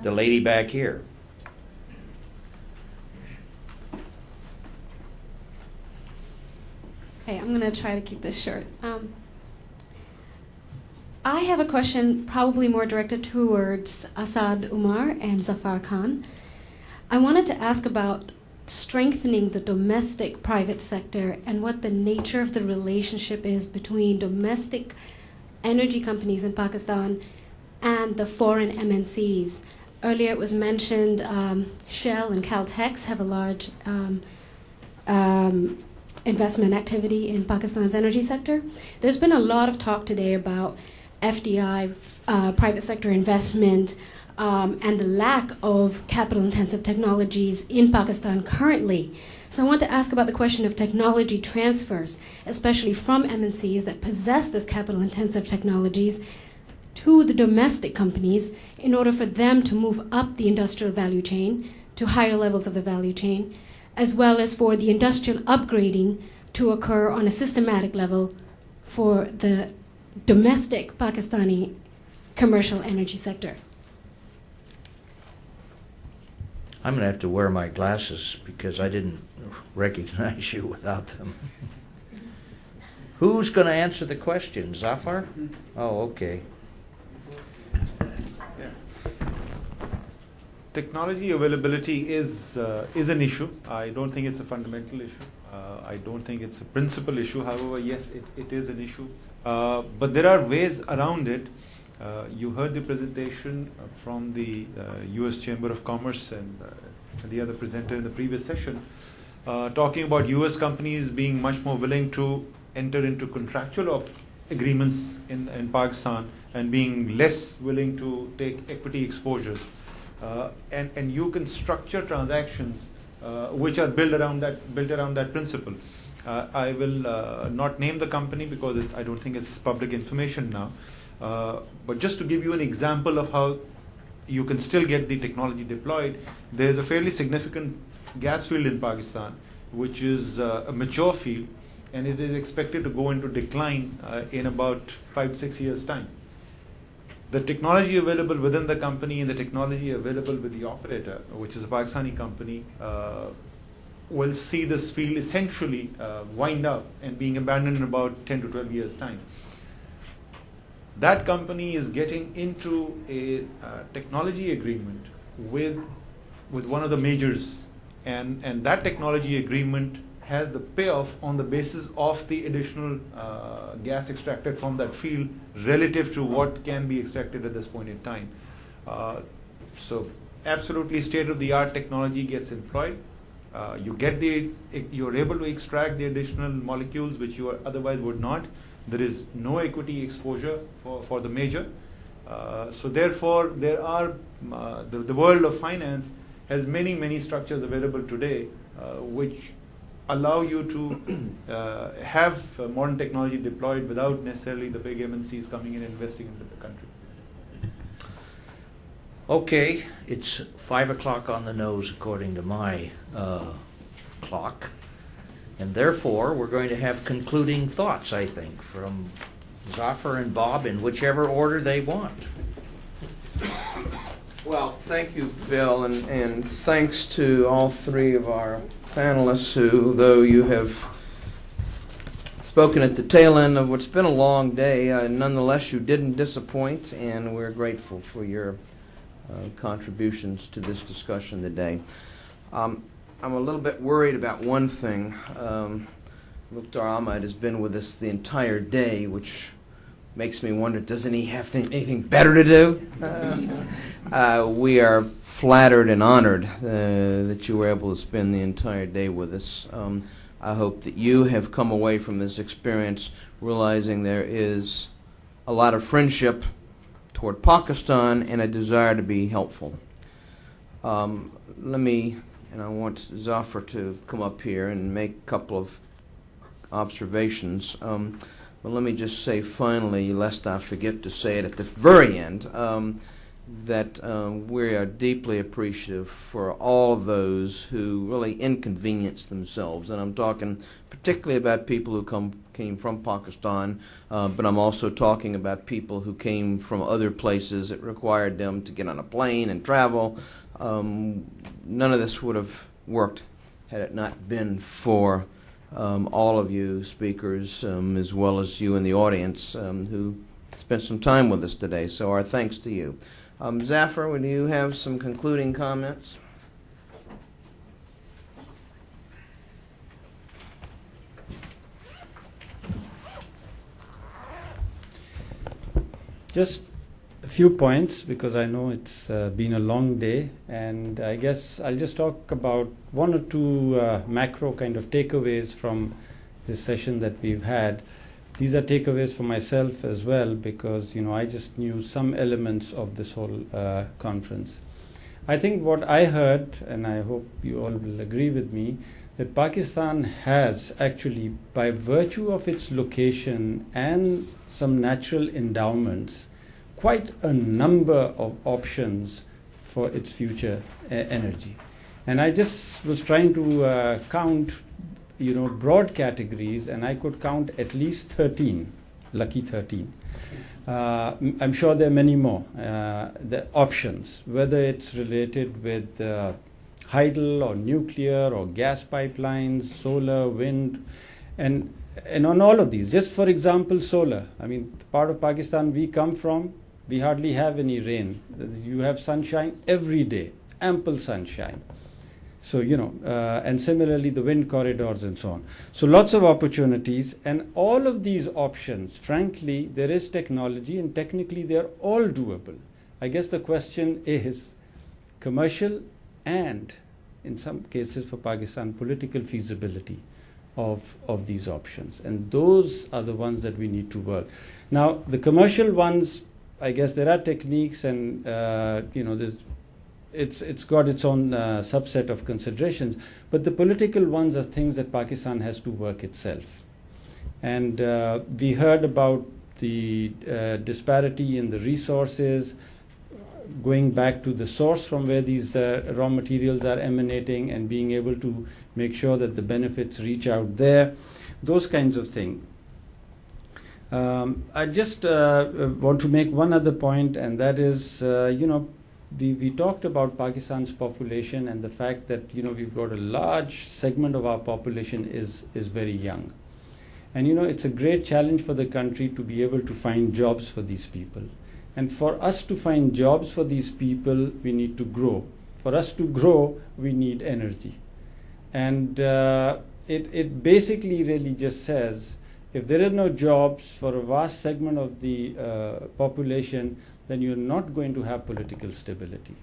The lady back here. Okay, I'm going to try to keep this short. I have a question probably more directed towards Asad Umar and Zafar Khan. I wanted to ask about strengthening the domestic private sector and what the nature of the relationship is between domestic energy companies in Pakistan and the foreign MNCs. Earlier it was mentioned Shell and Caltex have a large investment activity in Pakistan's energy sector. There's been a lot of talk today about FDI, private sector investment, and the lack of capital-intensive technologies in Pakistan currently. So I want to ask about the question of technology transfers, especially from MNCs that possess this capital-intensive technologies to the domestic companies in order for them to move up the industrial value chain to higher levels of the value chain, as well as for the industrial upgrading to occur on a systematic level for the domestic Pakistani commercial energy sector. I'm going to have to wear my glasses because I didn't recognize you without them. Who's going to answer the question? Zafar? Oh, okay. Technology availability is an issue. I don't think it's a fundamental issue. I don't think it's a principal issue. However, yes, it is an issue. But there are ways around it. You heard the presentation from the U.S. Chamber of Commerce and the other presenter in the previous session, talking about U.S. companies being much more willing to enter into contractual agreements in Pakistan and being less willing to take equity exposures. And you can structure transactions which are built around that principle. I will not name the company because I don't think it's public information now. But just to give you an example of how you can still get the technology deployed, there is a fairly significant gas field in Pakistan, which is a mature field, and it is expected to go into decline in about 5-6 years' time. The technology available within the company and the technology available with the operator, which is a Pakistani company, will see this field essentially wind up and being abandoned in about 10 to 12 years' time. That company is getting into a technology agreement with one of the majors, and that technology agreement has the payoff on the basis of the additional gas extracted from that field relative to what can be extracted at this point in time. So absolutely state-of-the-art technology gets employed. You're able to extract the additional molecules which you otherwise would not. There is no equity exposure for the major. So therefore, there are the world of finance has many structures available today which allow you to have modern technology deployed without necessarily the big MNCs coming in and investing into the country. Okay, it's 5 o'clock on the nose according to my clock. And therefore, we're going to have concluding thoughts, I think, from Zafar and Bob in whichever order they want. Well, thank you, Bill, and thanks to all three of our panelists who, though you have spoken at the tail end of what's been a long day, nonetheless you didn't disappoint, and we're grateful for your contributions to this discussion today. I'm a little bit worried about one thing. Mukhtar Ahmed has been with us the entire day, which makes me wonder, doesn't he have anything better to do? We are flattered and honored that you were able to spend the entire day with us. I hope that you have come away from this experience realizing there is a lot of friendship toward Pakistan and a desire to be helpful. And I want Zafar to come up here and make a couple of observations. But let me just say finally, lest I forget to say it at the very end, that we are deeply appreciative for all of those who really inconvenience themselves. And I'm talking particularly about people who came from Pakistan, but I'm also talking about people who came from other places that required them to get on a plane and travel. None of this would have worked had it not been for all of you speakers, as well as you in the audience who spent some time with us today. So our thanks to you. Zafar, would you have some concluding comments? Just a few points, because I know it's been a long day, and I guess I'll just talk about one or two macro kind of takeaways from this session that we've had. These are takeaways for myself as well, because I just knew some elements of this whole conference. I think what I heard, and I hope you all will agree with me, that Pakistan has actually, by virtue of its location and some natural endowments, quite a number of options for its future energy. And I just was trying to count broad categories, and I could count at least 13, lucky 13. I'm sure there are many more the options, whether it's related with hydel or nuclear or gas pipelines, solar, wind, and on all of these. Just for example, solar. I mean, the part of Pakistan we come from, we hardly have any rain. You have sunshine every day, ample sunshine. So, and similarly the wind corridors and so on. So lots of opportunities, and all of these options, frankly, there is technology, and technically they're all doable. I guess the question is commercial and, in some cases for Pakistan, political feasibility of these options. And those are the ones that we need to work. Now, the commercial ones, I guess there are techniques, and it's got its own subset of considerations. But the political ones are things that Pakistan has to work itself. And we heard about the disparity in the resources, going back to the source from where these raw materials are emanating and being able to make sure that the benefits reach out there, those kinds of things. I just want to make one other point, and that is, we talked about Pakistan's population and the fact that, we've got a large segment of our population is very young. And, it's a great challenge for the country to be able to find jobs for these people. And for us to find jobs for these people, we need to grow. For us to grow, we need energy. And it basically really just says, if there are no jobs for a vast segment of the population, then you're not going to have political stability.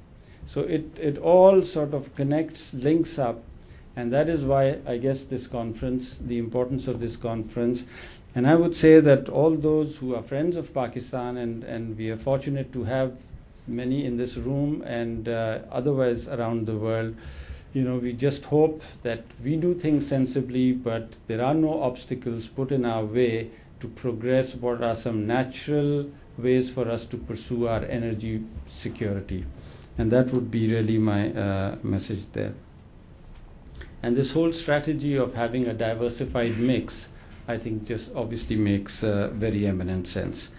So it all sort of connects, links up, and that is why I guess this conference, the importance of this conference. And I would say that all those who are friends of Pakistan, and we are fortunate to have many in this room and otherwise around the world, we just hope that we do things sensibly, but there are no obstacles put in our way to progress what are some natural ways for us to pursue our energy security. And that would be really my message there. And this whole strategy of having a diversified mix, I think just obviously makes very eminent sense.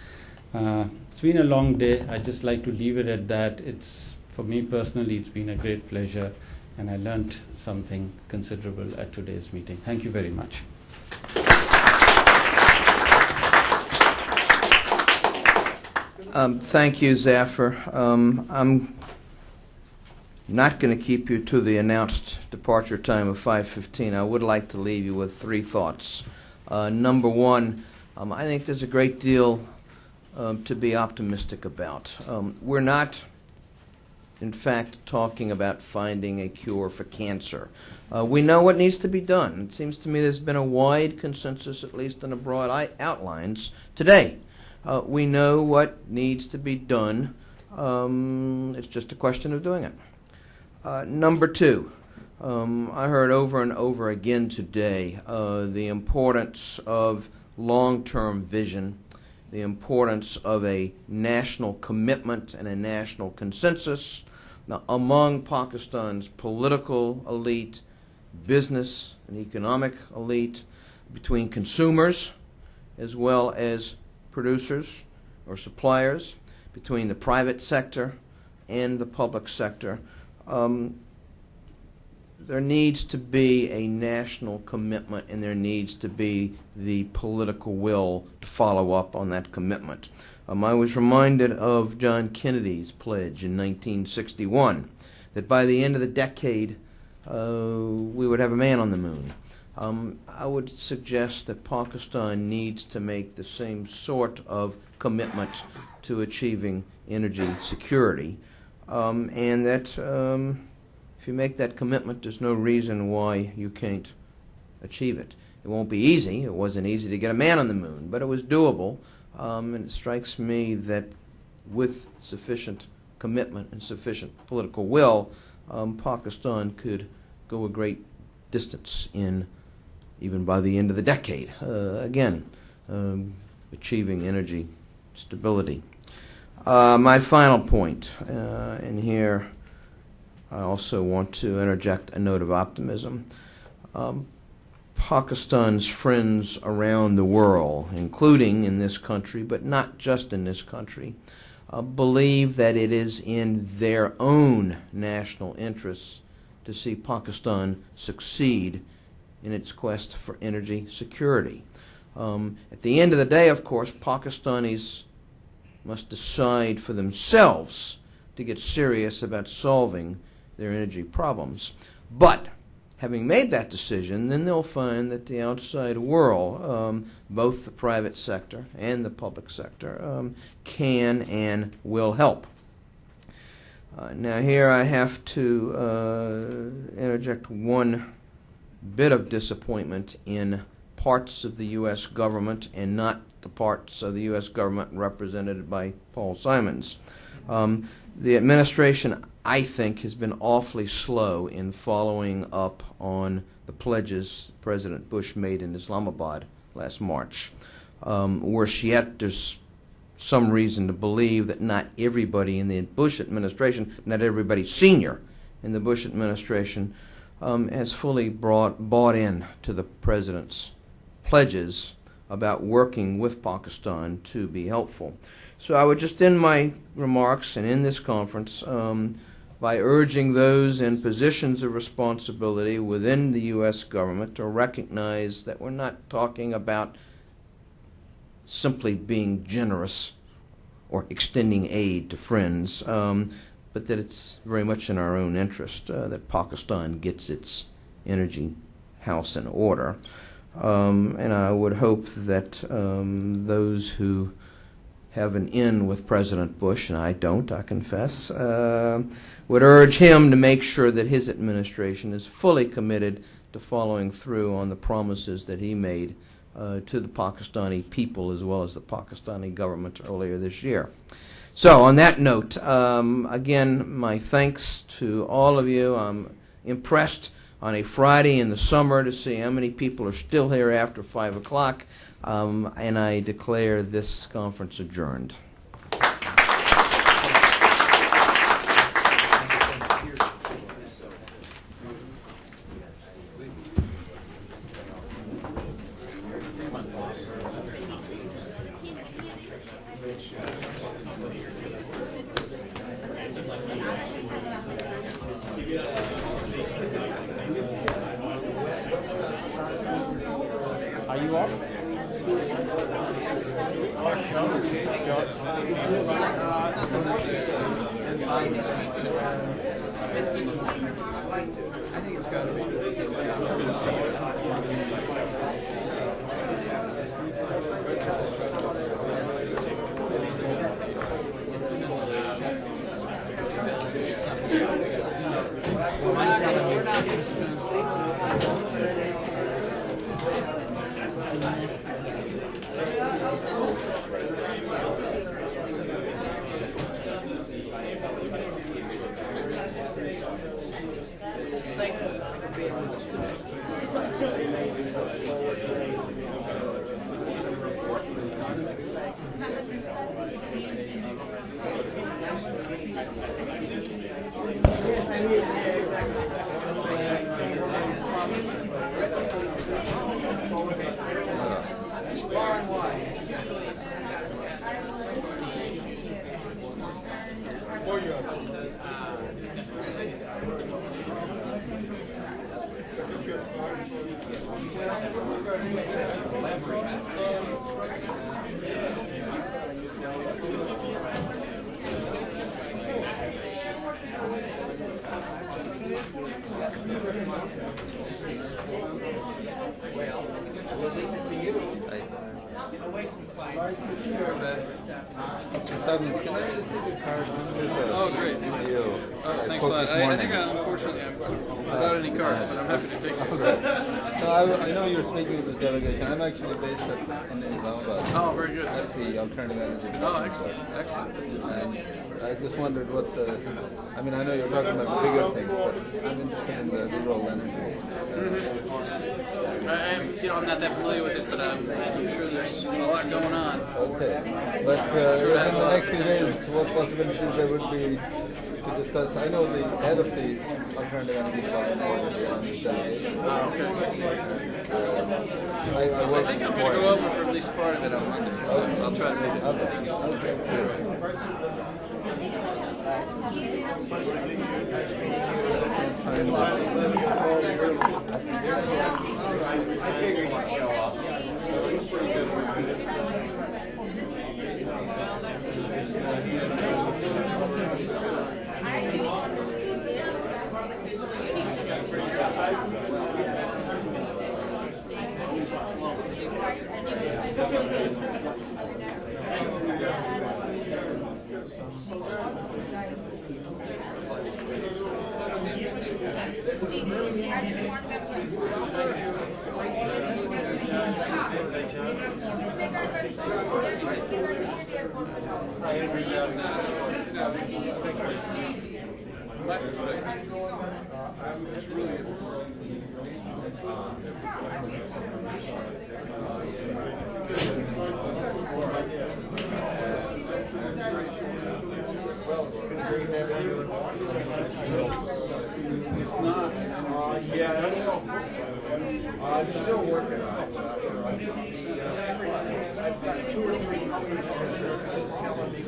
It's been a long day. I'd just like to leave it at that. For me personally, it's been a great pleasure, and I learned something considerable at today's meeting. Thank you very much. Thank you, Zafar. I'm not going to keep you to the announced departure time of 5:15. I would like to leave you with 3 thoughts. Number one, I think there's a great deal to be optimistic about. We're not, in fact, talking about finding a cure for cancer. We know what needs to be done. It seems to me there's been a wide consensus, at least in the broad outlines, today. We know what needs to be done. It's just a question of doing it. Number two, I heard over and over again today the importance of long-term vision, the importance of a national commitment and a national consensus among Pakistan's political elite, business and economic elite, between consumers as well as producers or suppliers, between the private sector and the public sector. There needs to be a national commitment, and there needs to be the political will to follow up on that commitment. I was reminded of John Kennedy's pledge in 1961 that by the end of the decade we would have a man on the moon. I would suggest that Pakistan needs to make the same sort of commitment to achieving energy security, and that if you make that commitment, there's no reason why you can't achieve it. It won't be easy. It wasn't easy to get a man on the moon, but it was doable. And it strikes me that with sufficient commitment and sufficient political will, Pakistan could go a great distance in, even by the end of the decade, achieving energy stability. My final point, and here I also want to interject a note of optimism. Pakistan's friends around the world, including in this country, but not just in this country, believe that it is in their own national interests to see Pakistan succeed in its quest for energy security. At the end of the day, of course, Pakistanis must decide for themselves to get serious about solving their energy problems. But having made that decision, then they'll find that the outside world, both the private sector and the public sector, can and will help. Now here I have to interject one bit of disappointment in parts of the U.S. government, and not the parts of the U.S. government represented by Paul Simons. The administration I think, has been awfully slow in following up on the pledges President Bush made in Islamabad last March. Worse yet, there's some reason to believe that not everybody in the Bush administration, not everybody senior in the Bush administration, has fully bought in to the President's pledges about working with Pakistan to be helpful. So I would just end my remarks and end this conference by urging those in positions of responsibility within the U.S. government to recognize that we're not talking about simply being generous or extending aid to friends, but that it's very much in our own interest that Pakistan gets its energy house in order. And I would hope that those who have an in with President Bush, and I don't, I confess, would urge him to make sure that his administration is fully committed to following through on the promises that he made to the Pakistani people as well as the Pakistani government earlier this year. So on that note, again, my thanks to all of you. I'm impressed on a Friday in the summer to see how many people are still here after 5 o'clock, and I declare this conference adjourned. Are you off? Oh, great. Oh, thanks a lot. I think, unfortunately, I'm without any cards, but I'm happy to take them. So I know you're speaking with this delegation. I'm actually based in Islamabad. Oh, very good. At the Alternative Energy. Oh, excellent. And I just wondered what the... I mean, I know you're talking about the bigger things, but I'm interested in the rural energy. I'm not that familiar with it, but I'm sure there's a lot going on. Okay. But in the next few days, what possibilities there would be to discuss? I know the head of the Alternative Energy Department already on this delegation. I think I'm going to go over for at least part of it on Monday. Okay. I'll try to make it. I figured you'd show up. It's not yet. I'm still working on it. I've got 2 or 3 teachers telling me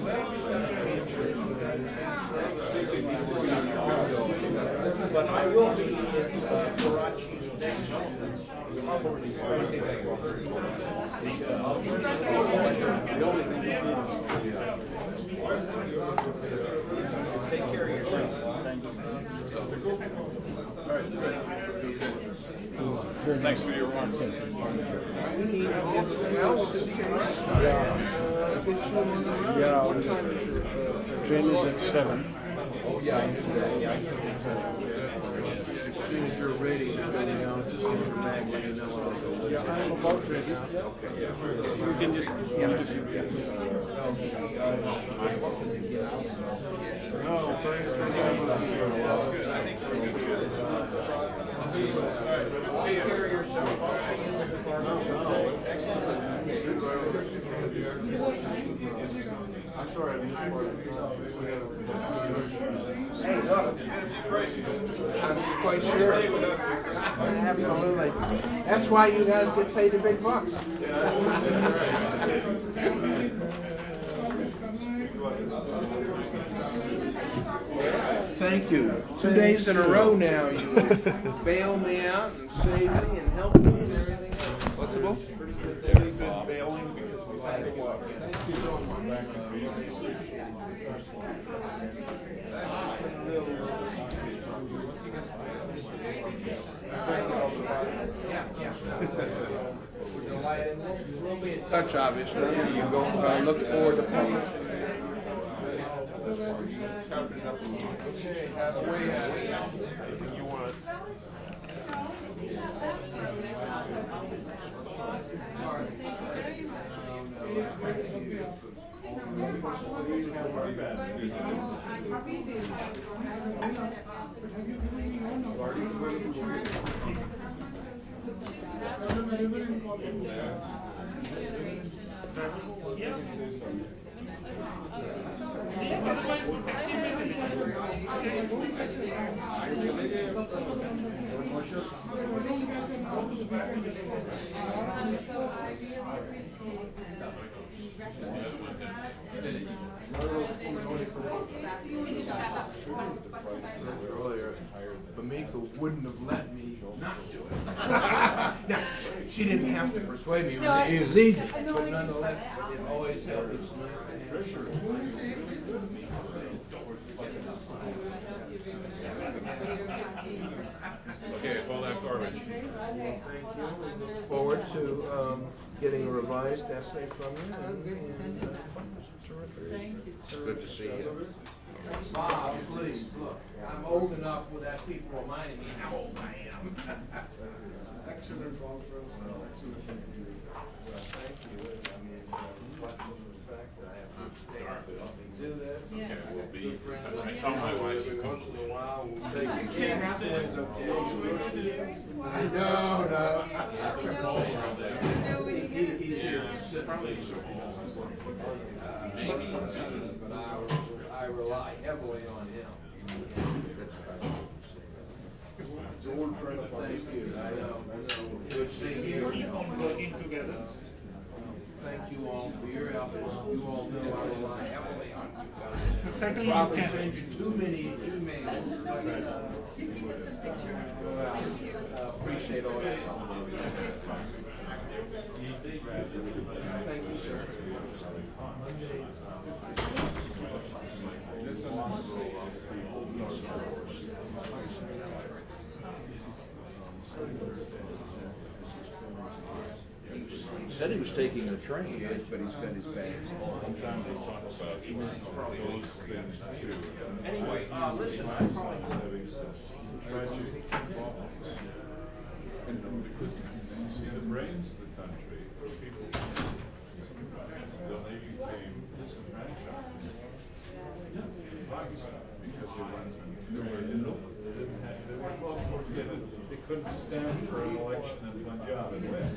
but I will be in Karachi next probably Friday night. I'll be take care of yourself. Thank you. Thanks for your remarks. We need to get the else in case. Yeah, what time is your train is at 7. Oh, yeah, I knew that. Yeah, I took it. As soon as you're ready, everything else is in your bag, let me know when I'll go. Yeah, I'm about ready. Okay. You can just No, thanks for having us here. I think this is good. Take care of yourself. I'll see you in the car. I'm sorry, I missed part of Hey, look. I'm quite sure. Absolutely. That's why you guys get paid the big bucks. Thank you. 2 days in a row now, you bailed me out and saved me and helped me and everything else. Possible? Very good bailing because we had to walk in. Thank you so much. Yeah. We're delighted. We'll be in touch, obviously. You go look forward to publishing. Okay, have a way at it. When you want. Earlier, Bamika wouldn't have let me not do it. Now, she didn't have to persuade me. It was easy. But nonetheless, it always helps. It's nice to have. Okay, all that garbage. Thank you. We look forward to getting a revised essay from you. And terrific. Thank you. It's good to see you. Bob, please, look. I'm old enough without people reminding me how old I am. Excellent conference. Thank you. I mean, it's reflective of the fact that I have to stay up to help me do this. Okay, we'll be. I tell my wife every once in a while we'll take You it. can't Halfway's okay. No. He's here to sit probably but I rely heavily on him. It's an old friend. Thank you. I know. Good seeing you. Keep on working together. Thank you all for your help. As you all know, I rely heavily on you guys. Certainly Probably you can. send you too many emails. Appreciate all that. Thank you, sir. He said he was taking the train. He is, but he's got his bags. Sometimes they talk about those things too. Anyway, listen, I probably And because you see the brains of the country, people, they became disenfranchised in Pakistan because they went and stand for an election in Punjab and win.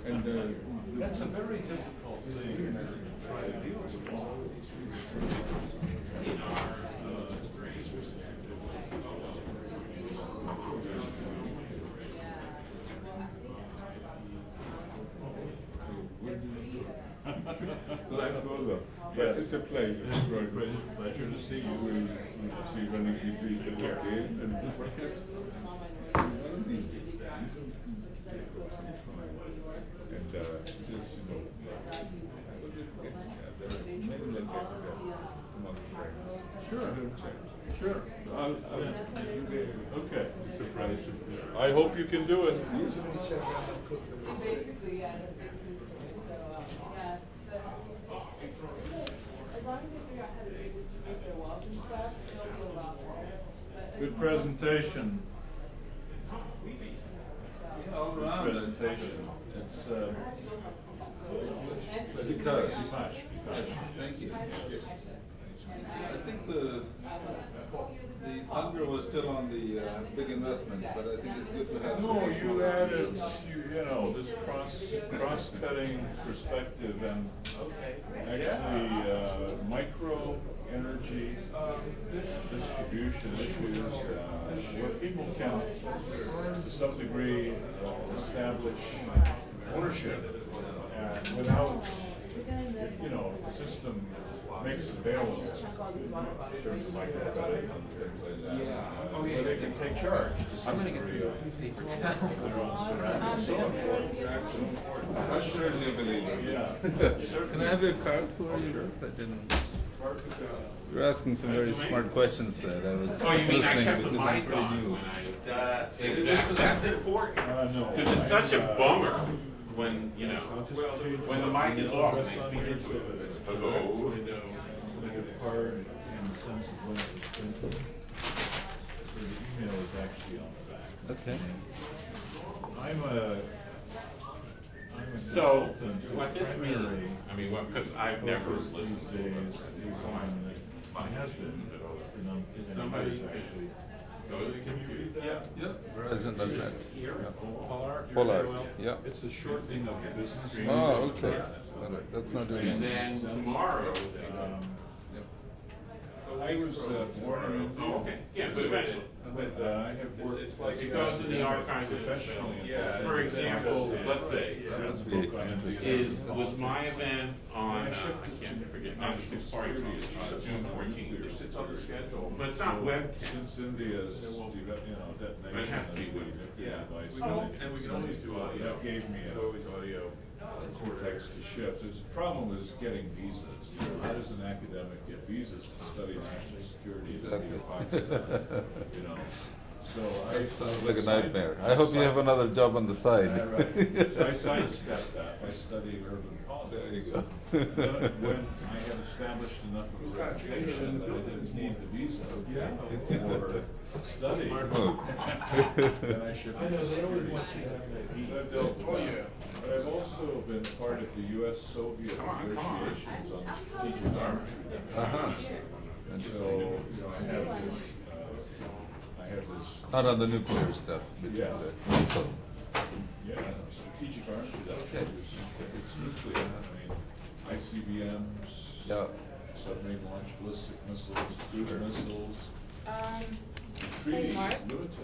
And that's a very difficult thing to try to deal with. Life goes on. But it's a pleasure. It's a pleasure to see you and see running people to the game and just, you know, sure. Sure. Okay. Surprise. I hope you can do it. Basically, yeah. As long as they figure out how to redistribute their wealth and stuff, it'll be a lot more. Good presentation. All Good around. presentation. It's Bikash. Bikash. Thank you. I think the thunder was still on the big investments, but I think it's good to have. No, you added, you know, this cross-cutting perspective and actually micro energy distribution issues where people can, to some degree, establish ownership without, you know, the system makes it available in terms of microcredit and things like that. Where they can take charge. I'm going to get some paper towels. I certainly believe it. Yeah. Can I have your card? Who are you? Sure. I didn't. You're asking some very smart questions there. I was Oh, you mean I listening kept the because mic pretty on new. when that's exactly, that's important. No. Because it's such a bummer when, you know, when the mic is off and they speak into it. Hello. Like a card in the sense of when it was printed. So the email is actually on the back. Okay. I'm a So, consultant. what this means, I mean, because I've never listened these to days it. is on my husband. Is somebody actually. go to the computer? Yeah. Verizon does that. Polar. Yeah. It's a shortening of the business. Oh, okay. All right. That's not doing And anything. then tomorrow, I was born in India. Oh, okay. Yeah, but eventually. But I have worked. It's like it goes in the archives professionally. For example, let's say, was my event on, I can't forget, 96 party June 14th. It's on the schedule. But it's not webcast. Since India's, detonation But it has to be of web. nuclear Yeah. device. And we can always do audio. That gave me audio cortex to shift. The problem is getting visas. You know, how does an academic get visas to study national security in India, Pakistan? You know, so I Sounds like a nightmare. I hope you have another job on the side. Right. So I sidestepped that by studying urban politics. There you go. When I had established enough of a reputation that I didn't need the visa for study, then I should have But I've also been part of the U.S.-Soviet negotiations on the strategic arms reduction. And so, you know, I have this. Not on the nuclear stuff. But also. Yeah, strategic arms reduction it's nuclear. I mean, ICBMs, submarine launched ballistic missiles, cruise missiles. Hey Mark,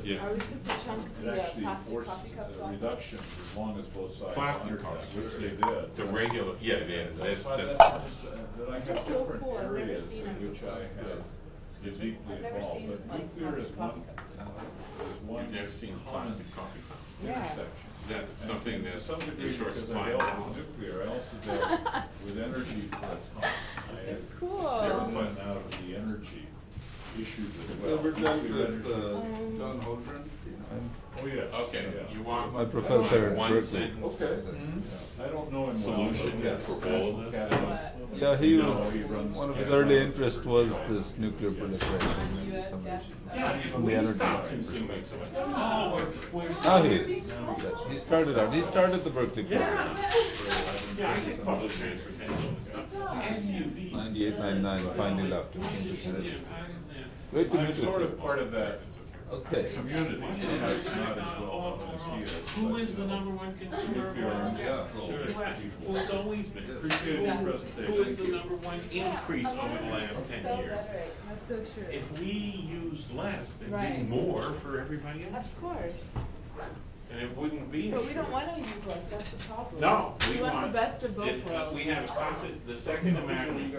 Yeah. are we supposed to chunk the Actually plastic forced coffee cups off? reductions as long as both sides Plastic honored cups, that, which they did. the regular, yeah. I That's, thought that's, that I Those have are so different cool. I've never areas seen in them which I have deeply I've never involved, seen, but like, nuclear is plastic one, coffee You've never seen plastic coffee cup. intersection. Is that something And that to some degree, in short because supply I in the dealt house? with nuclear, I also dealt with energy for a time. I had cool. never been out of the energy issues as Have well. you ever dealt Nuclear with energy. John Holdren? Oh, yeah. Okay, Yeah. you want My professor at one Burki. sentence I don't know him solution well, for all of this? Yeah, he No, was, he runs one of his gas early lines. interests was this nuclear proliferation and some issues. From the energy consuming so much. Now he is. He started out. He started the Berkeley program. Yeah, I take public transportation. SUV. 98, 99, finally left. Great to meet I'm sort you. of part of that Okay. community. It's not as well known as here. Who is the number one consumer of oil and gas? US. Well, it's always been. Appreciate your presentation. Who is the number one increase over the last 10 years? That's so true. If we use less, there'd Right. be more for everybody else. Of course. And it wouldn't be. But we don't want to use less, that's the problem. No, we want the best of both it- worlds. We have a constant, the Second Amendment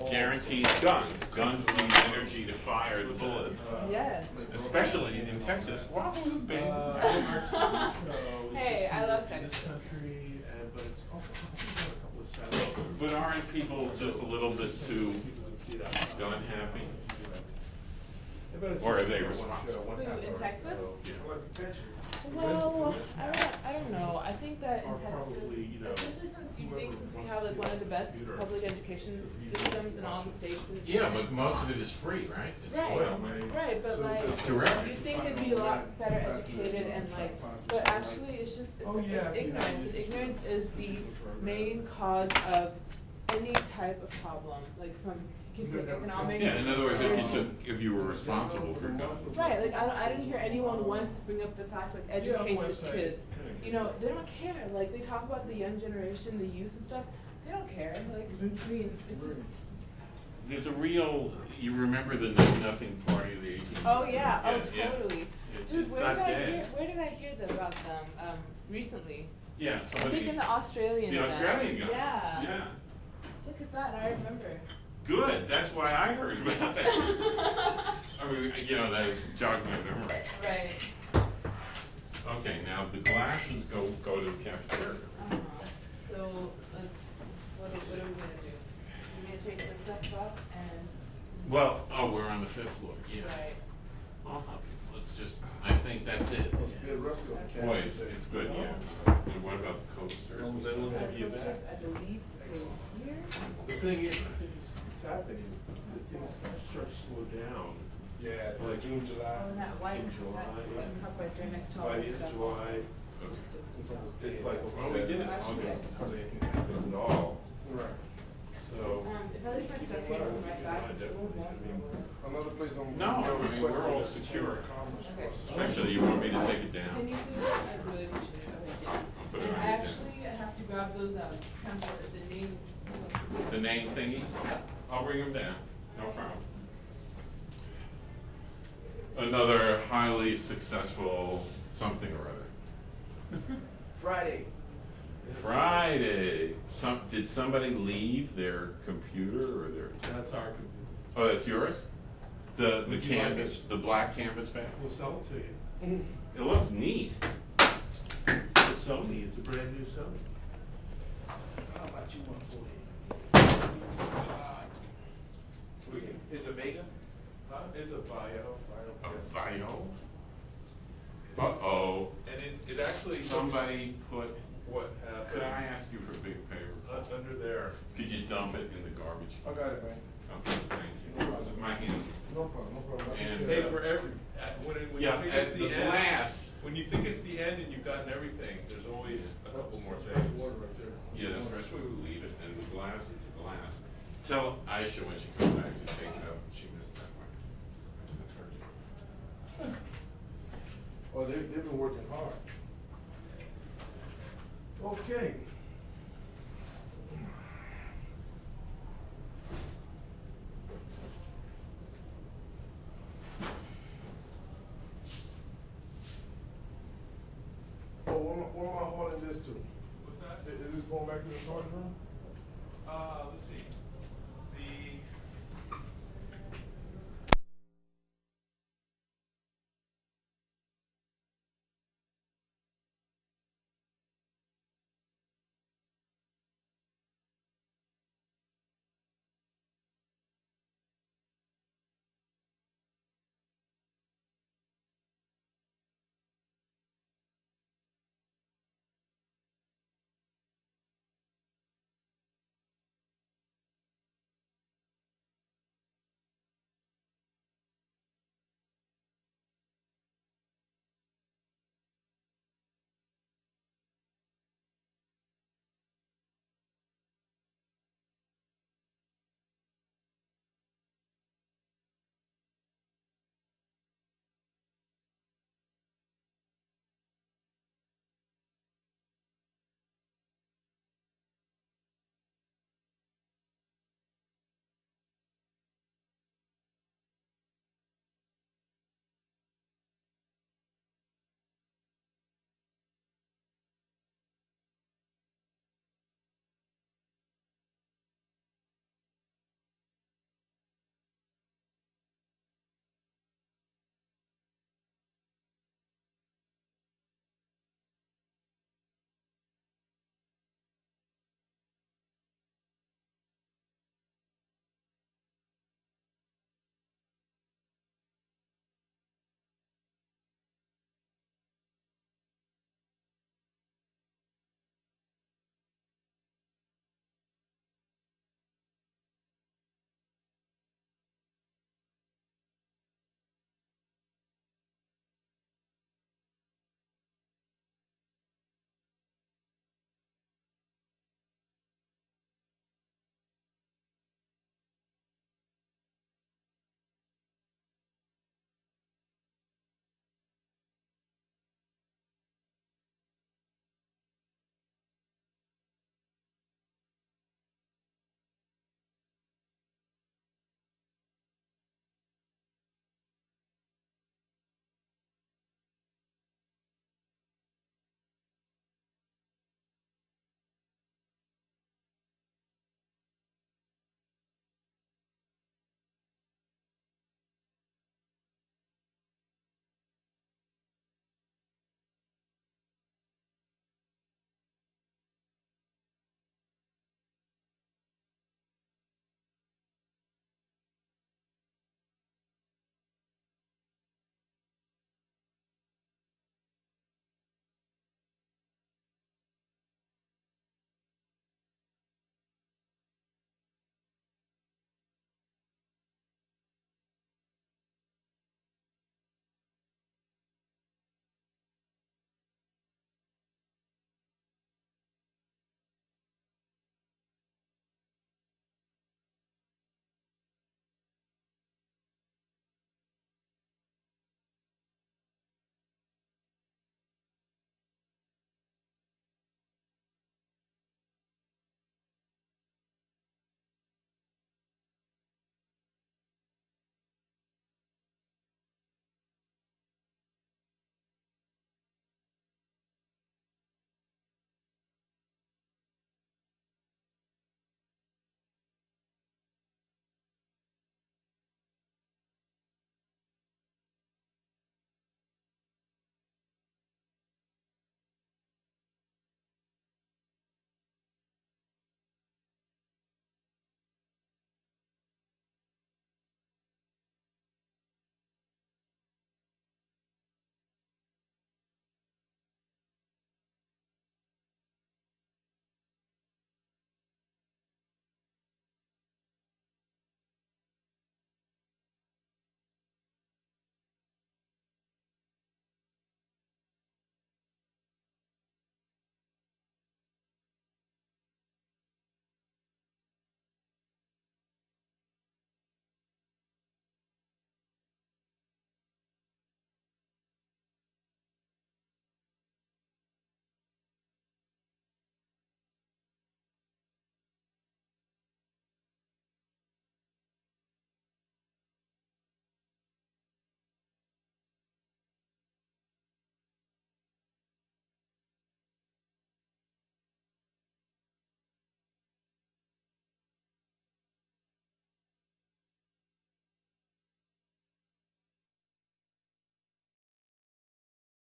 guarantees guns. Guns need energy to fire the bullets. Yes. Especially in Texas. Wow, big. Hey, I love Texas. But aren't people just a little bit too gun happy? Or are they responsible? Who, in Texas? Yeah. Well, I don't know. I think that in Texas, especially since we have like one of the best public education systems in all the states. Yeah, but most of it is free, right? It's Right, oil. right, but like, Terrific. you think it'd be a lot better educated and like, but actually it's just, it's ignorance. And ignorance is the main cause of any type of problem, like from economics. Yeah, in other words, if you were responsible for guns. Right, like I didn't hear anyone once bring up the fact like educate the kids. You know, they don't care. Like they talk about the young generation, the youth and stuff. They don't care. Like I mean, it's just. There's a real. You remember the Know Nothing Party of the 1800s? Oh yeah. Oh totally. Dude, It's where not did I dead. hear? Where did I hear that about them? Recently. Yeah, I somebody. think in the Australian. The event. Australian guy. Yeah. Yeah. Look at that. I remember. Good. That's why I heard about that. I mean, you know, they jogged my memory. Right. Okay, now the glasses go to the cafeteria. So what are we gonna do? We're gonna take this stuff up and. Well, we're on the 5th floor. Yeah. Right. I'll help you. Let's just. I think that's it. Boy, it's good. Yeah. And what about the coaster? Then we'll have you back. I believe so. Here. The thing is, the sad thing is, the things start to slow down. Yeah, like June, July. Oh, and that white, July, that cup right there next to all by the this end of stuff. July, it's like, Well, we did it in August. So it can happen at all. Right. So. If I leave my stuff here, I'll be right back. Another place on. No, I mean, we're all secure. Actually, you want me to take it down? Can you please? I really appreciate it. Okay, yes. Put it And right actually, I have to grab those, the name. The name thingies? I'll bring them down. No problem. Another highly successful something or other. Friday. Friday. Did somebody leave their computer or their? That's our computer. Oh, that's yours? The Would you like canvas, the black canvas bag? We'll sell it to you. It looks neat. It's Sony, it's a brand new Sony. How about you one for it? It's a Vega? Huh? It's a Bio. A Bio? Uh-oh. And it actually. Somebody put, What happened? could I ask you for a big favor? Under there. Could you dump it in the garbage? I got it, man. Okay, thank you. Is it my hand? No problem, no problem. And, Hey, for every, when yeah, you think at it's the the end, glass. when you think it's the end and you've gotten everything, there's always a couple more things. Water right there. Yeah, that's fresh. We would leave it. And the glass, it's a glass. Tell Aisha when she comes back to take it out. She missed that one. That's her. Oh, they've been working hard. Okay. Oh, where am I hauling this to? What's that? Is this going back to the storage room?